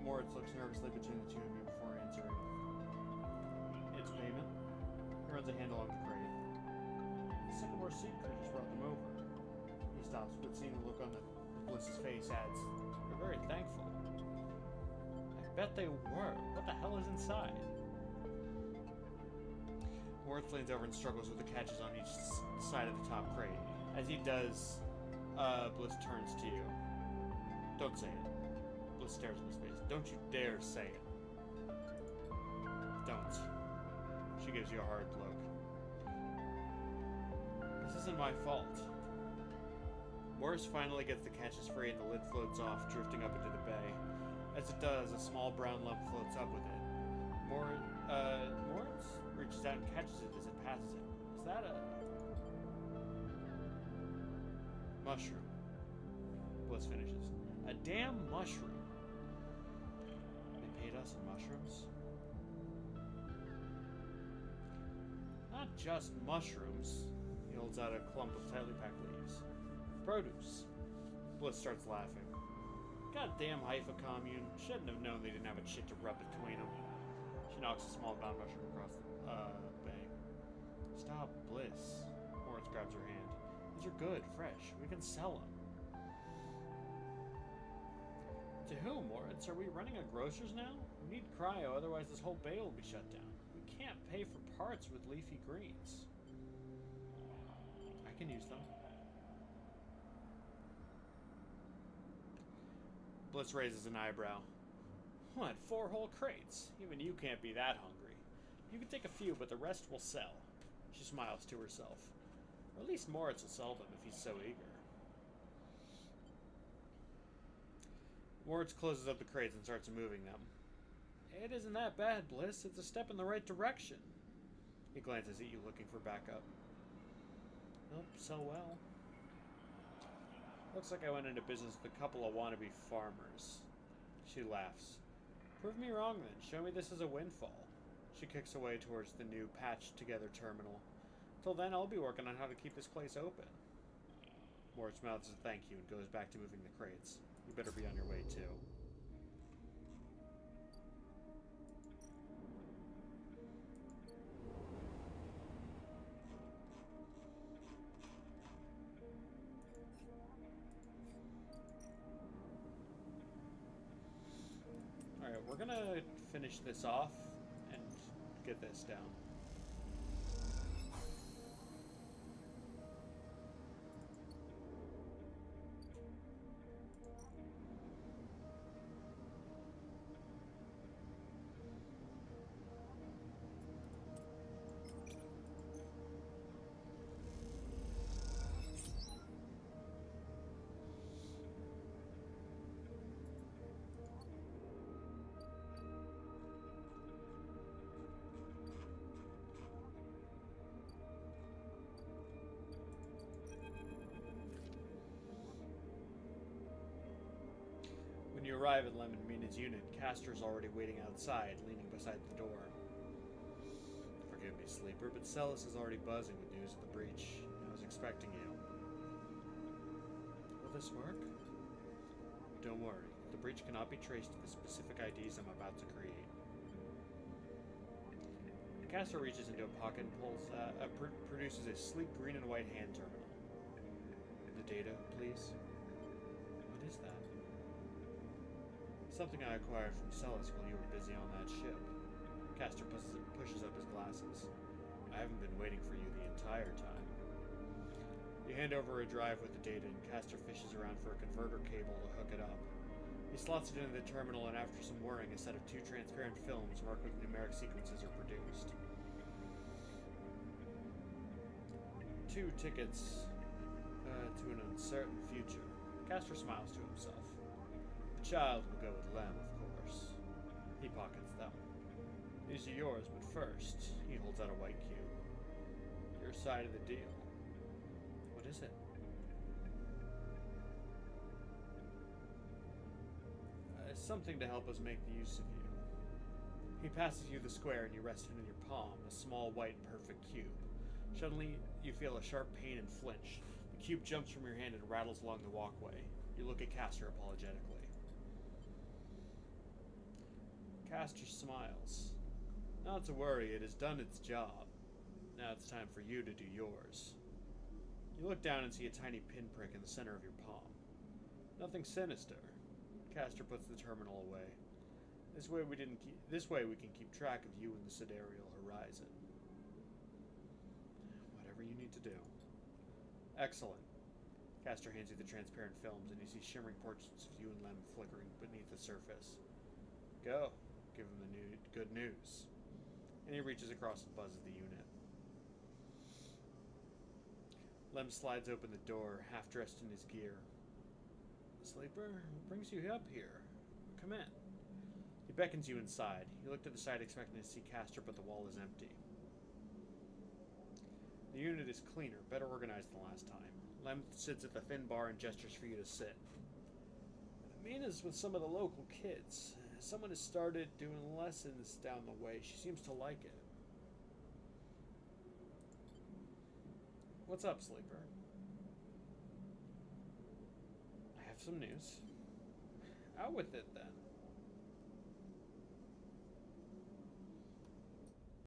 Moritz looks nervously between the two of you before answering. It's payment. He runs a hand along the crate. The Sycamore Seed creatures brought them over. He stops, but seeing the look on the Bliss's face adds, "They're very thankful." I bet they were. What the hell is inside? Moritz leans over and struggles with the catches on each side of the top crate. As he does, Bliss turns to you. Don't say it. Bliss stares in his face. Don't you dare say it. Don't. She gives you a hard look. This isn't my fault. Morris finally gets the catches free and the lid floats off, drifting up into the bay. As it does, a small brown lump floats up with it. Moritz reaches out and catches it as it passes him. Is that a mushroom? Bliss finishes. A damn mushroom. They paid us in mushrooms? Not just mushrooms. He holds out a clump of tightly packed leaves. Produce. Bliss starts laughing. Goddamn Haifa commune. Shouldn't have known they didn't have a shit to rub between them. She knocks a small bound mushroom across the bay. Stop, Bliss. Moritz grabs her hand. These are good, fresh. We can sell them. To whom, Moritz? Are we running a grocer's now? We need cryo, otherwise this whole bay will be shut down. We can't pay for parts with leafy greens. I can use them. Bliss raises an eyebrow. What, 4 whole crates? Even you can't be that hungry. You can take a few, but the rest will sell. She smiles to herself. Or at least Moritz will sell them if he's so eager. Moritz closes up the crates and starts moving them. It isn't that bad, Bliss. It's a step in the right direction. He glances at you, looking for backup. Nope, so well. Looks like I went into business with a couple of wannabe farmers. She laughs. Prove me wrong then. Show me this as a windfall. She kicks away towards the new patched-together terminal. Till then, I'll be working on how to keep this place open. Moritz mouths a thank you and goes back to moving the crates. You better be on your way, too. finish this off and get this down. When you arrive at Lem and Mina's unit, Castor's already waiting outside, leaning beside the door. Forgive me, Sleeper, but Celis is already buzzing with news of the breach. I was expecting you. Will this work? Don't worry. The breach cannot be traced to the specific IDs I'm about to create. Castor reaches into a pocket and produces a sleek green and white hand terminal. The data, please. What is that? Something I acquired from Celis while you were busy on that ship. Castor pushes up his glasses. I haven't been waiting for you the entire time. You hand over a drive with the data, and Castor fishes around for a converter cable to hook it up. He slots it into the terminal, and after some whirring, a set of 2 transparent films marked with numeric sequences are produced. 2 tickets to an uncertain future. Castor smiles to himself. The child will go with Lem, of course. He pockets them. These are yours, but first, he holds out a white cube. Your side of the deal. What is it? Something to help us make the use of you. He passes you the square and you rest it in your palm, a small white perfect cube. Suddenly, you feel a sharp pain and flinch. The cube jumps from your hand and rattles along the walkway. You look at Castor apologetically. Castor smiles. Not to worry, it has done its job. Now it's time for you to do yours. You look down and see a tiny pinprick in the center of your palm. Nothing sinister. Castor puts the terminal away. This way we can keep track of you in the sidereal horizon. Whatever you need to do. Excellent. Castor hands you the transparent films, and you see shimmering portraits of you and Lem flickering beneath the surface. Go. Give him the good news. And he reaches across and buzzes the unit. Lem slides open the door, half dressed in his gear. Sleeper, what brings you up here? Come in. He beckons you inside. You look to the side expecting to see Castor, but the wall is empty. The unit is cleaner, better organized than last time. Lem sits at the thin bar and gestures for you to sit. Mina's with some of the local kids. Someone has started doing lessons down the way. She seems to like it. What's up, Sleeper? I have some news. Out with it, then.